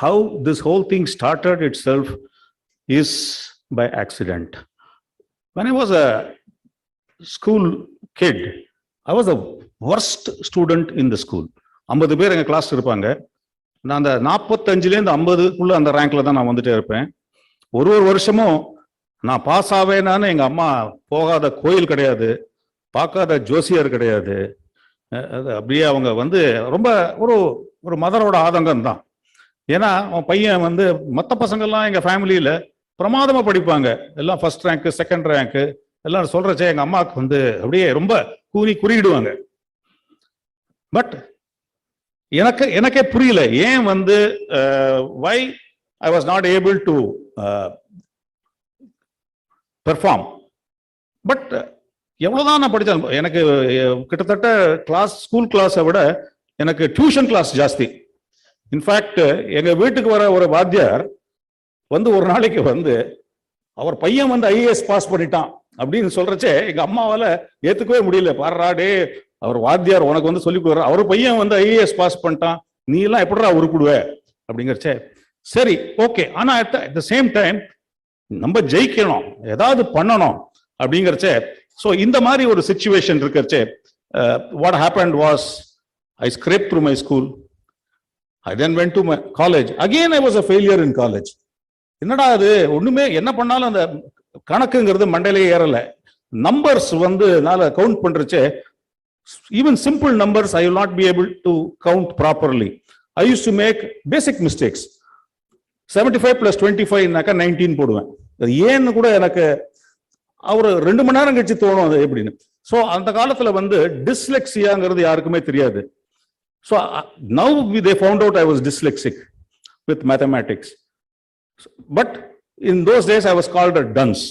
How this whole thing started itself is by accident. When I was a school kid, I was the worst student in the school. 50 பேர் எங்க class இருப்பாங்க. நான் அந்த 45லேருந்து 50க்குள்ள அந்த ரேங்க்ல தான் நான் வந்துட்டே இருப்பேன். ஒரு வருஷமும் நான் பாஸ் ஆவேனான்னு எங்க அம்மா போகாத கோயில் கிடையாது, பார்க்காத ஜோசியர் கிடையாது. அப்படியே அவங்க வந்து ரொம்ப ஒரு மதரோட ஆதங்கம் தான். ஏன்னா அவன் பையன் வந்து மற்ற பசங்கள்லாம் எங்க ஃபேமிலியில பிரமாதமா படிப்பாங்க, எல்லாம் ஃபர்ஸ்ட் ரேங்க் செகண்ட் ரேங்க் எல்லாம் சொல்றச்சே எங்க அம்மாவுக்கு வந்து அப்படியே ரொம்ப குறியிடுவாங்க. பட் எனக்கே புரியல ஏன் வந்து why I was not able to perform. But எவ்வளவுதான் நான் படித்தேன், எனக்கு கிட்டத்தட்ட ஸ்கூல் கிளாஸை விட எனக்கு டியூஷன் கிளாஸ் ஜாஸ்தி. இன்ஃபேக்ட் எங்க வீட்டுக்கு வர ஒரு வாத்தியார் வந்து ஒரு நாளைக்கு வந்து அவர் பையன் வந்து IAS பாஸ் பண்ணிட்டான் அப்படின்னு சொல்றச்சே எங்க அம்மாவால ஏத்துக்கவே முடியல. பாராடே, அவர் வாத்தியார் உனக்கு வந்து சொல்லி கொடுக்குற, அவர் பையன் வந்து IAS பாஸ் பண்ணிட்டான், நீ எல்லாம் எப்படிடா உருப்பிடுவ அப்படிங்கிறச்சே. சரி, ஓகே. ஆனா அட் த சேம் டைம் நம்ம ஜெயிக்கணும், ஏதாவது பண்ணணும் அப்படிங்கிறச்சே. ஸோ இந்த மாதிரி ஒரு சிச்சுவேஷன் இருக்கிறச்சே what happened was I scrape through my school. I then went to my college. Again I was a failure in college. என்னடா அது, ஒண்ணுமே என்ன பண்ணாலும் அந்த கணக்குங்கிறது மண்டையிலேயே ஏறல. நம்பர்ஸ் வந்து என்னால count பண்றச்சே, even simple numbers I will not be able to count properly. I used to make basic mistakes. 75 plus 25 நாக்க 19 போடுவேன். அது ஏன்னு கூட எனக்கு ஒரு 2 மணி நேரம் கழிச்சு தோணும் அது எப்படின்னு. ஸோ அந்த காலத்துல வந்து டிஸ்லெக்சியாங்கிறது யாருக்குமே தெரியாது. So now they found out I was dyslexic with mathematics. But in those days I was called a dunce.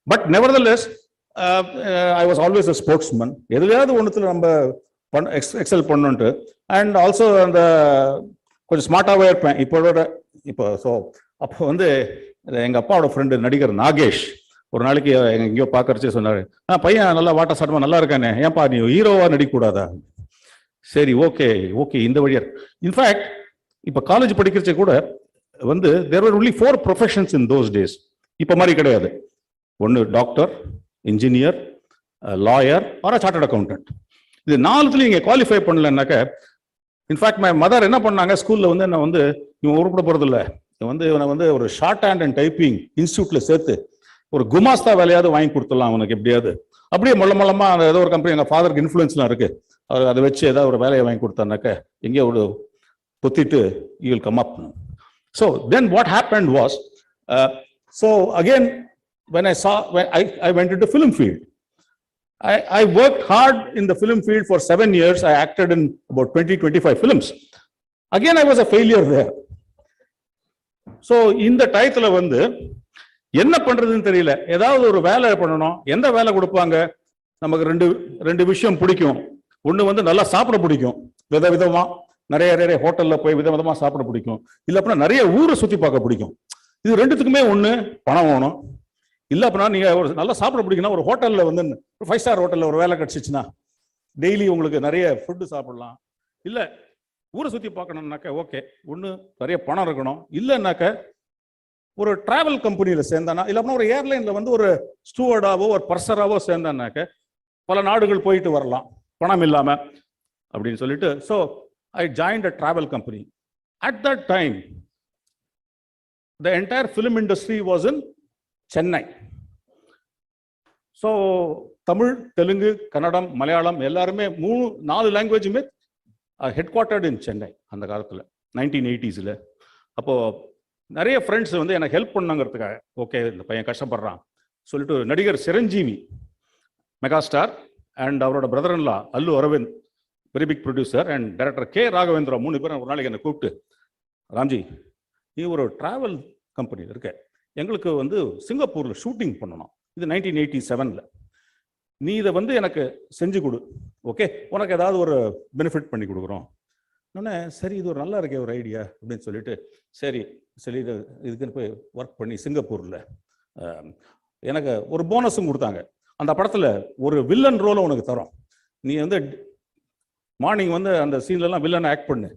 But nevertheless I was always a spokesman. எதுலையாவது ஒன்றுத்துல நம்ம எக்ஸல் பண்ணணுன்ட்டு. அண்ட் ஆல்சோ அந்த கொஞ்சம் ஸ்மார்ட்டாகவே இருப்பேன் இப்போ. ஸோ அப்போ வந்து எங்க அப்பாவோட ஃப்ரெண்டு நடிகர் நாகேஷ் ஒரு நாளைக்கு எங்கேயோ பார்க்கறச்சே சொன்னாரு, பையன் நல்லா வாட்டா சாட்டமா நல்லா இருக்கானே, ஏன்பா நீ ஹீரோவா நடிக்கக்கூடாதா? சரி, ஓகே இந்த வழியா. இன்ஃபேக்ட் இப்போ காலேஜ் படிக்கிறச்சே கூட வந்து there were only 4 professions in those days. இப்போ மாதிரி கிடையாது. ஒன்று doctor, engineer, lawyer or chartered accountant. இது 4த்துல நீங்க குவாலிஃபை பண்ணலன்னாக்க, இன்ஃபேக்ட் மை மதர் என்ன பண்ணாங்க, ஸ்கூல்ல வந்து என்ன வந்து இவன் உருப்பட போறது இல்லை, இவனை வந்து ஒரு ஷார்ட் ஹேண்ட் அண்ட் டைப்பிங் இன்ஸ்டியூட்ல சேர்த்து ஒரு குமாஸ்தா வேலையாவது வாங்கி கொடுத்துடலாம் அவனுக்கு எப்படியாவது. அப்படியே மொல்லமா ஏதோ ஒரு கம்பெனி, எங்க ஃபாதருக்கு இன்ஃபுளுன்ஸ்லாம் இருக்கு, அதை வச்சு ஏதாவது ஒரு வேலையை வாங்கி கொடுத்தானாக்க எங்கேயோ ஒரு பொத்திட்டு you will come up. So then what happened was, so again when I went into film field. I worked hard in the film field for 7 years. I acted in about 20-25 films. Again I was a failure there. So இந்த டயத்துல வந்து என்ன பண்றதுன்னு தெரியல. ஏதாவது ஒரு வேலை பண்ணணும். எந்த வேலை கொடுப்பாங்க? நமக்கு ரெண்டு விஷயம் பிடிக்கும். ஒண்ணு வந்து நல்லா சாப்பிட பிடிக்கும், விதவிதமா நிறைய ஹோட்டல்ல போய் விதவிதமா சாப்பிட பிடிக்கும். இல்ல அப்படின்னா நிறைய ஊரை சுத்தி பார்க்க பிடிக்கும். இது ரெண்டுத்துக்குமே ஒண்ணு பணம் வேணும். இல்ல அப்படின்னா நீங்க ஒரு நல்லா சாப்பிட பிடிக்குன்னா ஒரு ஹோட்டல்ல வந்து 5 ஸ்டார் ஹோட்டல்ல ஒரு வேலை கிடைச்சிச்சுன்னா டெய்லி உங்களுக்கு நிறைய ஃபுட்டு சாப்பிடலாம். இல்ல ஊரை சுத்தி பார்க்கணும்னாக்க ஓகே, ஒண்ணு நிறைய பணம் இருக்கணும். இல்லைன்னாக்க ஒரு டிராவல் கம்பெனியில சேர்ந்தானா, இல்ல அப்படின்னா ஒரு ஏர்லைன்ல வந்து ஒரு ஸ்டூவர்டாவோ ஒரு பர்சராவோ சேர்ந்தானாக்க பல நாடுகள் போயிட்டு வரலாம் பணம் இல்லாம அப்படின்னு சொல்லிட்டு. So I joined a travel company. At that time, the entire film industry was in Chennai. So, Tamil, Telugu, Kannadam, Malayalam, எல்லாருமே 3-4 லாங்குவேஜுமே headquartered in Chennai அந்த காலத்துல 1980s. அப்போ நிறைய ஃப்ரெண்ட்ஸ் வந்து எனக்கு ஹெல்ப் பண்ணாங்கிறதுக்காக, ஓகே இந்த பையன் கஷ்டப்படுறான் சொல்லிட்டு நடிகர் சிரஞ்சீவி மெகாஸ்டார் அண்ட் அவரோட brother in law Allu Aravind, very big producer, and director K Raghavendra, 3 பேரும் ஒரு நாளைக்கு என்னை கூப்பிட்டு, ராம்ஜி நீ ஒரு டிராவல் கம்பெனியில் இருக்க, எங்களுக்கு வந்து சிங்கப்பூரில் ஷூட்டிங் பண்ணணும், இது 1987. நீ இதை வந்து எனக்கு செஞ்சு கொடு, ஓகே, உனக்கு ஏதாவது ஒரு பெனிஃபிட் பண்ணி கொடுக்குறோம். உடனே சரி, இது ஒரு நல்லா இருக்கே ஒரு ஐடியா அப்படின்னு சொல்லிட்டு சரி இதுக்குன்னு போய் ஒர்க் பண்ணி சிங்கப்பூரில் எனக்கு ஒரு போனஸும் கொடுத்தாங்க. அந்த படத்தில் ஒரு வில்லன் ரோலை உனக்கு தரோம், நீ வந்து மார்னிங் வந்து அந்த சீன்லலாம் வில்லனை ஆக்ட் பண்ணு,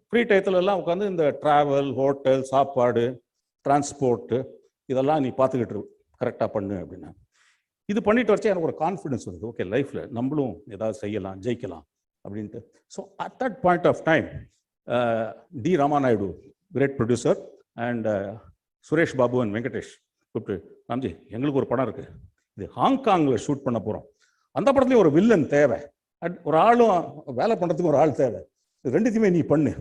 ஃப்ரீ டயத்துலலாம் உட்காந்து இந்த ட்ராவல், ஹோட்டல், சாப்பாடு, டிரான்ஸ்போர்ட்டு இதெல்லாம் நீ பார்த்துக்கிட்டு கரெக்டாக பண்ணு அப்படின்னா. இது பண்ணிட்டு வச்சா எனக்கு ஒரு கான்ஃபிடன்ஸ் வருது, ஓகே லைஃப்பில் நம்மளும் ஏதாவது செய்யலாம், ஜெயிக்கலாம் அப்படின்ட்டு. So at that point of time D Ramanaidu, great producer, and Suresh Babu and Venkatesh கூப்பிட்டு, ராம்ஜி எங்களுக்கு ஒரு படம் இருக்குது, இது ஹாங்காங்கில் ஷூட் பண்ண போகிறோம், அந்த படத்துலேயும் ஒரு வில்லன் தேவை, ஒரு ஆளும் வேலை பண்ணுறதுக்கு ஒரு ஆள் தேவை, ரெண்டுத்தையுமே நீ பண்ணு,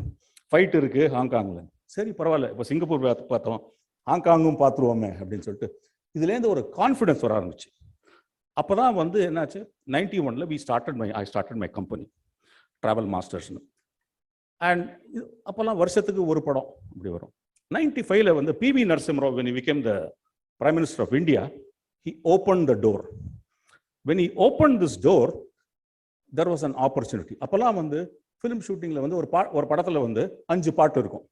ஃபைட் இருக்குது ஹாங்காங்கில். சரி பரவாயில்ல, இப்போ சிங்கப்பூர் பார்த்தோம், ஹாங்காங்கும் பார்த்துருவோமே அப்படின்னு சொல்லிட்டு இதுலேருந்து ஒரு கான்ஃபிடன்ஸ் வர ஆரம்பிச்சு. அப்போ தான் வந்து என்னாச்சு, 91 I started my company, travel மாஸ்டர்ஸ்னு. அண்ட் அப்போல்லாம் வருஷத்துக்கு ஒரு படம் இப்படி வரும். 95 வந்து PV Narasimha Rao, when he became the Prime Minister of India, he opened the door. When he opened this door, there was an opportunity. அப்போல்லாம் வந்து ஃபிலிம் ஷூட்டிங்கில் வந்து ஒரு படத்தில் வந்து 5 பாட்டு இருக்கும்,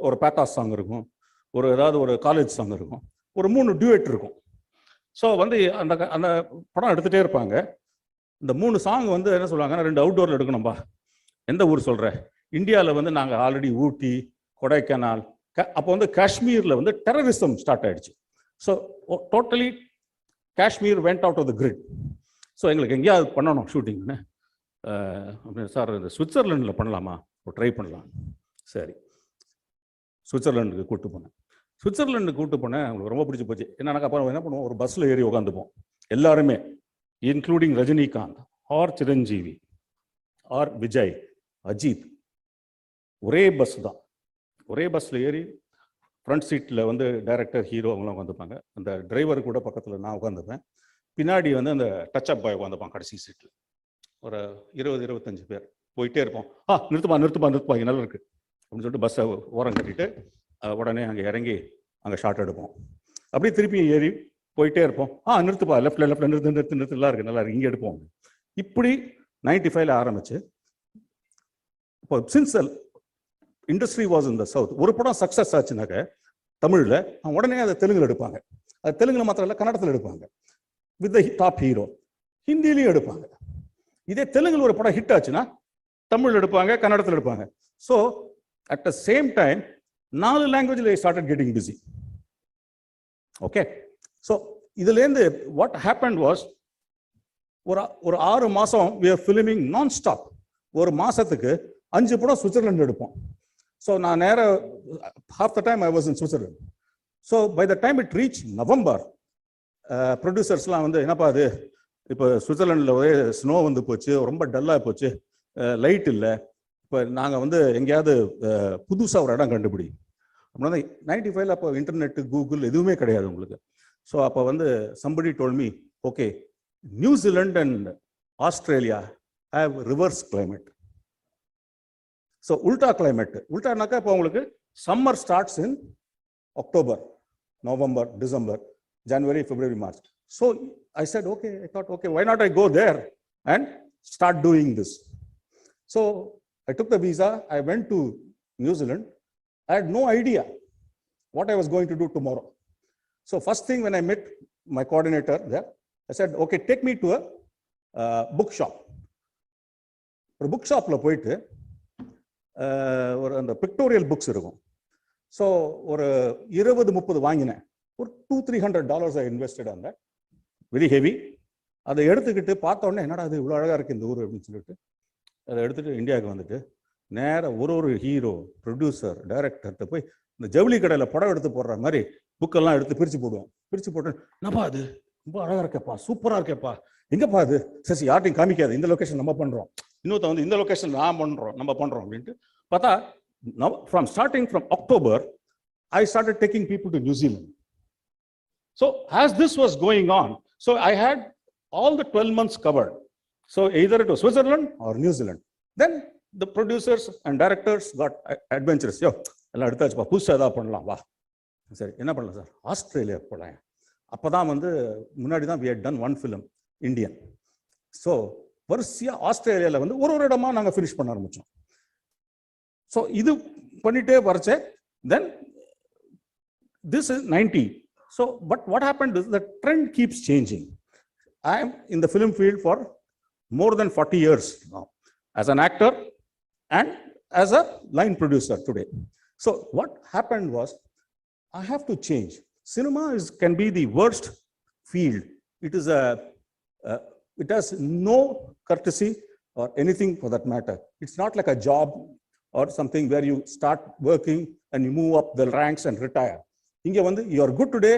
ஒரு பேத்தாஸ் சாங் இருக்கும், ஏதாவது ஒரு காலேஜ் சாங் இருக்கும், ஒரு 3 டியூட் இருக்கும். ஸோ வந்து அந்த படம் எடுத்துகிட்டே இருப்பாங்க. இந்த 3 சாங் வந்து என்ன சொல்லுவாங்கன்னா, 2 அவுட்டோரில் எடுக்கணும்பா. எந்த ஊர் சொல்கிற? இந்தியாவில் வந்து நாங்கள் ஆல்ரெடி ஊட்டி, கொடைக்கானல், அப்போ வந்து காஷ்மீரில் வந்து டெரரிசம் ஸ்டார்ட் ஆகிடுச்சு. So totally Kashmir went out of the grid. So எங்களுக்கு எங்கேயாவது பண்ணணும் ஷூட்டிங்னு. சார் இந்த சுவிட்சர்லாண்டில் பண்ணலாமா, ட்ரை பண்ணலாம். சரி, சுவிட்சர்லாண்டுக்கு கூப்பிட்டு போனேன். அவங்களுக்கு ரொம்ப பிடிச்சி போச்சு. என்னன்னாக்கா அப்புறம் என்ன பண்ணுவோம், ஒரு பஸ்ஸில் ஏறி உட்காந்துப்போம் எல்லாருமே, including Rajinikanth or Chiranjeevi or Vijay, Ajith, ஒரே பஸ் தான். ஒரே பஸ்ஸில் ஏறி ஃப்ரண்ட் சீட்டில் வந்து டைரக்டர், ஹீரோ அவங்களாம் உட்காந்துப்பாங்க. அந்த டிரைவர் கூட பக்கத்தில் நான் உட்காந்துப்பேன். பின்னாடி வந்து அந்த டச் அப் பாய் உட்காந்துப்பான் கடைசி சீட்டில். ஒரு 20-25 பேர் போயிட்டே இருப்போம். நிறுத்துப்பா இங்கே நல்லா இருக்கு அப்படின்னு சொல்லிட்டு பஸ்ஸை ஓரம் கட்டிட்டு உடனே அங்கே இறங்கி அங்கே ஷார்ட் எடுப்போம். அப்படியே திருப்பி ஏறி போயிட்டே இருப்போம். நிறுத்துப்பா, லெஃப்ட்ல நிறுத்து நல்லா இருக்கு இங்கே எடுப்போம். இப்படி 95 ஆரம்பிச்சு, இப்போ since industry was in the south, ஒரு படம் சக்ஸஸ் ஆச்சுனாக்க தமிழில் உடனே அதை தெலுங்குல எடுப்பாங்க. அது தெலுங்குல மாத்திரம் இல்லை, கன்னடத்தில் எடுப்பாங்க வித் த டாப் ஹீரோ. ஹிந்திலையும் எடுப்பாங்க. இதே தெலுங்குல ஒரு படம் ஹிட் ஆச்சுன்னா தமிழ் எடுப்பாங்க, கன்னடத்தில் எடுப்பாங்க. So at the same time 4 லாங்குவேஜில் I started getting busy. Okay, so இதுலேருந்து வாட் ஹேப்பன் வாஸ், ஒரு 6 மாதம் we are filming நான் ஸ்டாப். ஒரு மாதத்துக்கு 5 படம் சுவிட்சர்லாந்து எடுப்போம். ஸோ நான் நேராக half the time I was in Switzerland. So by the time it reached November, ப்ரொடியூசர்ஸ்லாம் வந்து என்னப்பா அது, இப்போ சுவிட்சர்லாண்டில் ஒரே ஸ்னோ வந்து போச்சு, ரொம்ப டல்லாக போச்சு, லைட் இல்லை, இப்போ நாங்கள் வந்து எங்கேயாவது புதுசாக ஒரு இடம் கண்டுபிடி அப்படின்னா. 95 அப்போ இன்டர்நெட்டு, கூகுள் எதுவுமே கிடையாது உங்களுக்கு. ஸோ அப்போ வந்து somebody told me, okay, New Zealand and Australia have reverse climate. So உல்டா கிளைமேட். உல்டானாக்கா இப்போ உங்களுக்கு summer starts in October, November, December, January, February, March. So I said, okay, I thought, okay, why not I go there and start doing this? So I took the visa, I went to New Zealand. I had no idea what I was going to do tomorrow. So first thing when I met my coordinator there, I said, okay, take me to a bookshop. ஒரு book ஷாப்பில் போயிட்டு ஒரு அந்த pictorial books இருக்கும். So ஒரு 20-30 வாங்கினேன். ஒரு $200-300 I invested on that. Very heavy. அதை எடுத்துக்கிட்டு பார்த்த உடனே என்னடா அது இவ்வளோ அழகாக இருக்குது இந்த ஊர் அப்படின்னு சொல்லிட்டு அதை எடுத்துகிட்டு இந்தியாவுக்கு வந்துட்டு நேராக ஒரு ஹீரோ, ப்ரொடியூசர், டைரக்டர்கிட்ட போய் இந்த ஜவுளி கடையில் படம் எடுத்து போடுற மாதிரி புக்கெல்லாம் எடுத்து பிரித்து போடுவோம். பிரித்து போட்டு என்னப்பா அது ரொம்ப அழகாக இருக்கேப்பா, சூப்பராக இருக்கேப்பா, எங்கப்பா அது, சரி யார்ட்டையும் காமிக்காது, இந்த லொக்கேஷன் நம்ம பண்ணுறோம், இன்னொருத்த வந்து இந்த லொக்கேஷன் நம்ம பண்ணுறோம் அப்படின்ட்டு பார்த்தா starting from October I started taking people to New Zealand. So as this was going on, so I had all the 12 months covered. So either it was Switzerland or New Zealand. Then the producers and directors got adventurous. Yo, எல்லாம் எடுத்தாச்சுப்பா, புதுசாக எதாவது பண்ணலாம், வா. சரி என்ன பண்ணலாம் sir, Australia போகலாம். அப்போ தான் வந்து முன்னாடி தான் we had done one film, Indian. So வரிசையாக ஆஸ்திரேலியாவில் வந்து ஒரு இடமா நாங்கள் ஃபினிஷ் பண்ண ஆரம்பித்தோம். ஸோ இது பண்ணிட்டே வரச்சே தென் this is 90. So, but what happened is the trend keeps changing. I am in the film field for more than 40 years now, as an actor and as a line producer today. So what happened was, I have to change. Cinema can be the worst field. It is it has no courtesy or anything for that matter. It's not like a job or something where you start working and you move up the ranks and retire. Inge vandu you are good today,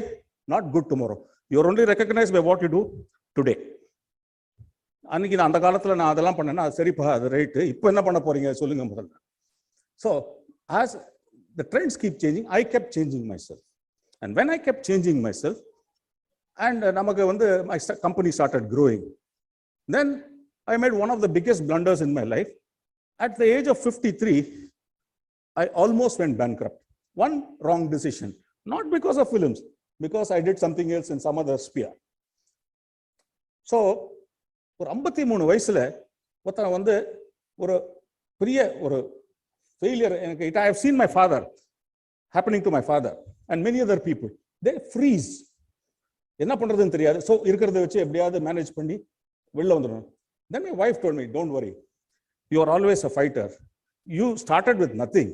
not good tomorrow. You are only recognized by what you do today. அன்னைக்கு நான் அந்த காலத்துல நான் அதெல்லாம் பண்ணேன்னா சரிப்பா அது right, இப்போ என்ன பண்ண போறீங்க சொல்லுங்க முதல்ல. So as the trends keep changing, I kept changing myself. And when I kept changing myself, and நமக்கு வந்து my company started growing, then I made one of the biggest blunders in my life. At the age of 53, I almost went bankrupt. One wrong decision, not because of films, because I did something else in some other sphere. So ஒரு 53 வயசுல ஒருத்தன் வந்து ஒரு பெரிய ஒரு failure எனக்கு I have seen my father happening to my father and many other people. They freeze. என்ன பண்றதுன்னு தெரியாது. ஸோ இருக்கிறத வச்சு எப்படியாவது மேனேஜ் பண்ணி வெளில வந்துடணும். Then my wife told me, don't worry, you are always a fighter. You started with nothing.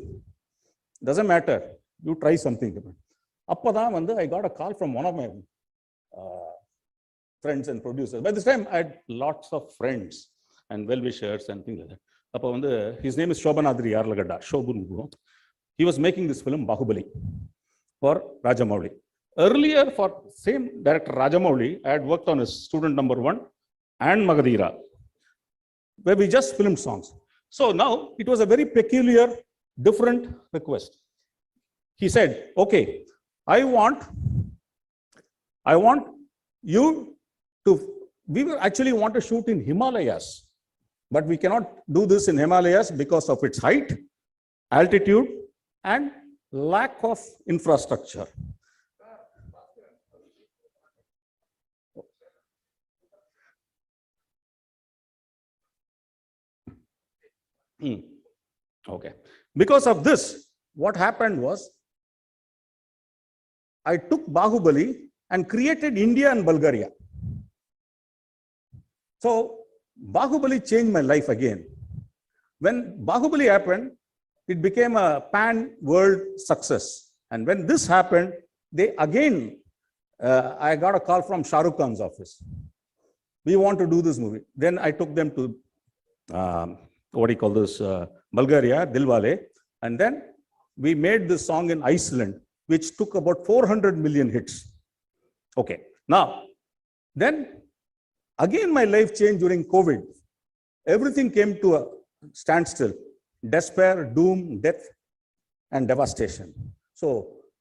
Doesn't matter. You try something. அப்பதான் வந்து I got a call from one of my friends and producers. By this time I had lots of friends and well-wishers and things like that. அப்போ வந்து his name is Shobhanadri Yarlagadda, Shobun. He was making this film Bahubali for Rajamouli. Earlier for same director Rajamouli, I had worked on his Student Number 1 and Magadira, where we just filmed songs. So now it was a very peculiar, different request. He said, okay, I want you to, we will actually want to shoot in Himalayas, but we cannot do this in Himalayas because of its height, altitude, and lack of infrastructure. Okay. Because of this, what happened was, I took Bahubali and created India and Bulgaria. So Bahubali changed my life again. When Bahubali happened, it became a pan-world success. And when this happened, they again, I got a call from Shah Rukh Khan's office. We want to do this movie. Then I took them to, what do you call this, Bulgaria, Dilwale. And then we made this song in Iceland, which took about 400 million hits. Okay, now, then again my life changed during COVID. Everything came to a standstill. Despair, doom, death, and devastation. So,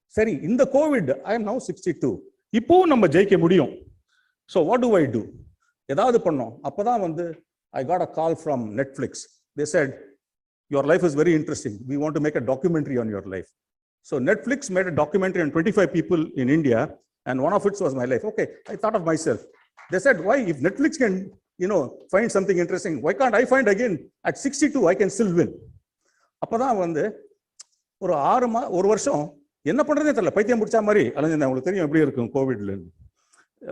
sorry, in the COVID, I am now 62. இப்போ நம்ம ஜெயிக்க முடியும். So what do I do? ஏதாவது பண்ணோம். அப்பதான் வந்து I got a call from Netflix. They said, your life is very interesting. We want to make a documentary on your life. So Netflix made a documentary on 25 people in India, and one of it was my life. Okay, I thought of myself. They said, why, if Netflix can, find something interesting, why can't I find again at 62, I can still win. அப்பதான் வந்து ஒரு வருஷம் என்ன பண்றதே தெரியல, பைத்தியம் பிடிச்ச மாதிரி அலைஞ்சிருந்தேன். உங்களுக்கு தெரியும் எப்படி இருக்கும் கோவிட்ல,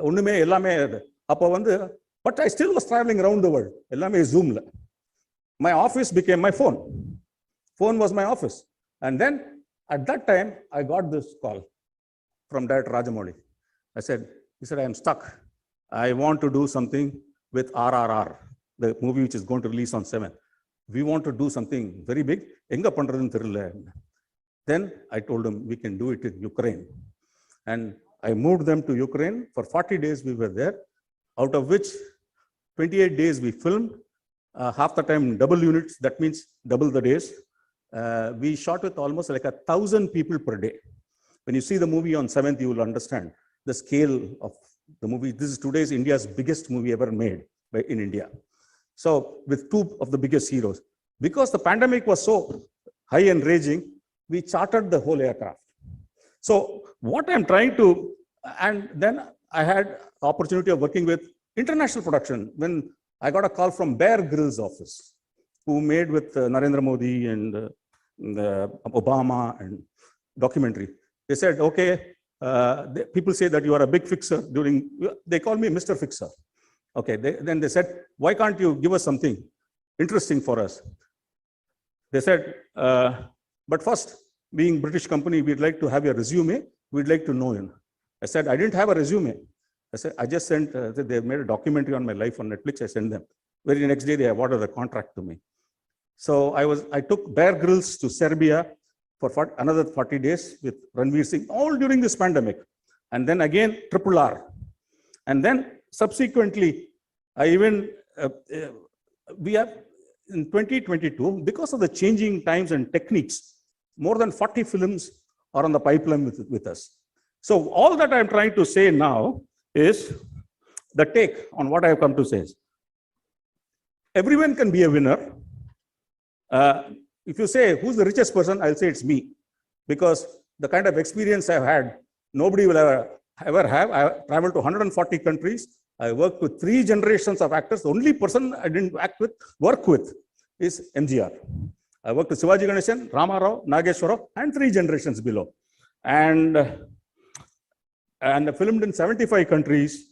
ஒண்ணுமே எல்லாமே. அப்போ வந்து but I still was travelling around the world, எல்லாமே ஜூம்ல. My office became my phone. Phone was my office. And then at that time, I got this call from Director Rajamouli. He said, I am stuck. I want to do something with RRR, the movie which is going to release on 7th. We want to do something very big. Enga pandradhunu therilla. Then I told him, we can do it in Ukraine. And I moved them to Ukraine. For 40 days we were there, out of which 28 days we filmed. Half the time double units, that means double the days. We shot with almost like 1,000 people per day. When you see the movie on 7th, you will understand the scale of the movie. This is today's India's biggest movie ever made in India. So with two of the biggest heroes. Because the pandemic was so high and raging, we chartered the whole aircraft. So what I'm trying to, and then I had the opportunity of working with international production. When I got a call from Bear Grylls' office, who made with Narendra Modi and Obama and documentary. They said, okay, people say that you are a big fixer they call me Mr. Fixer. Okay, then they said, why can't you give us something interesting for us? They said, but first, being British company, we'd like to have your resume. We'd like to know you. I said, I didn't have a resume. I said, I just sent, they made a documentary on my life on Netflix. I sent them. Very next day, they awarded the contract to me. So I took Bear Grylls to Serbia for another 40 days with Ranveer Singh, all during this pandemic. And then again, RRR. And then subsequently, I even, we have, in 2022, because of the changing times and techniques, more than 40 films are on the pipeline with us. So all that I'm trying to say now is the take on what I have come to say. Everyone can be a winner. If you say, who's the richest person, I'll say it's me. Because the kind of experience I've had, nobody will ever have. I traveled to 140 countries. I worked with 3 generations of actors. The only person I didn't work with is MGR. I worked with Shivaji Ganeshan, Rama Rao, Nageshwara Rao, and 3 generations below. And I filmed in 75 countries.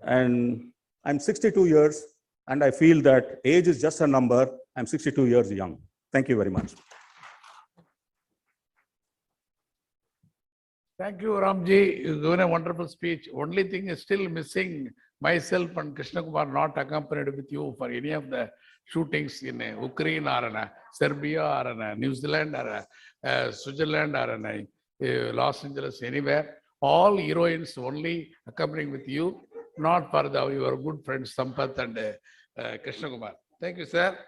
And I'm 62 years. And I feel that age is just a number. I'm 62 years young. Thank you very much. Thank you, Ramji. You've given a wonderful speech. Only thing is still missing myself and Krishna Kumar not accompanied with you for any of the shootings in Ukraine or in Serbia or in New Zealand or Switzerland or in Los Angeles, anywhere. All heroines only accompanying with you, not for your good friends Sampath and Krishna Kumar. Thank you, sir.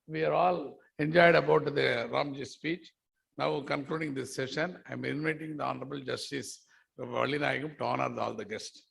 We are all enjoyed about the Ramji speech. Now concluding this session, I am inviting the Honorable Justice Vallinayagam to honor all the guests.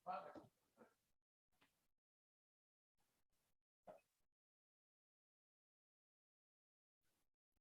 Father.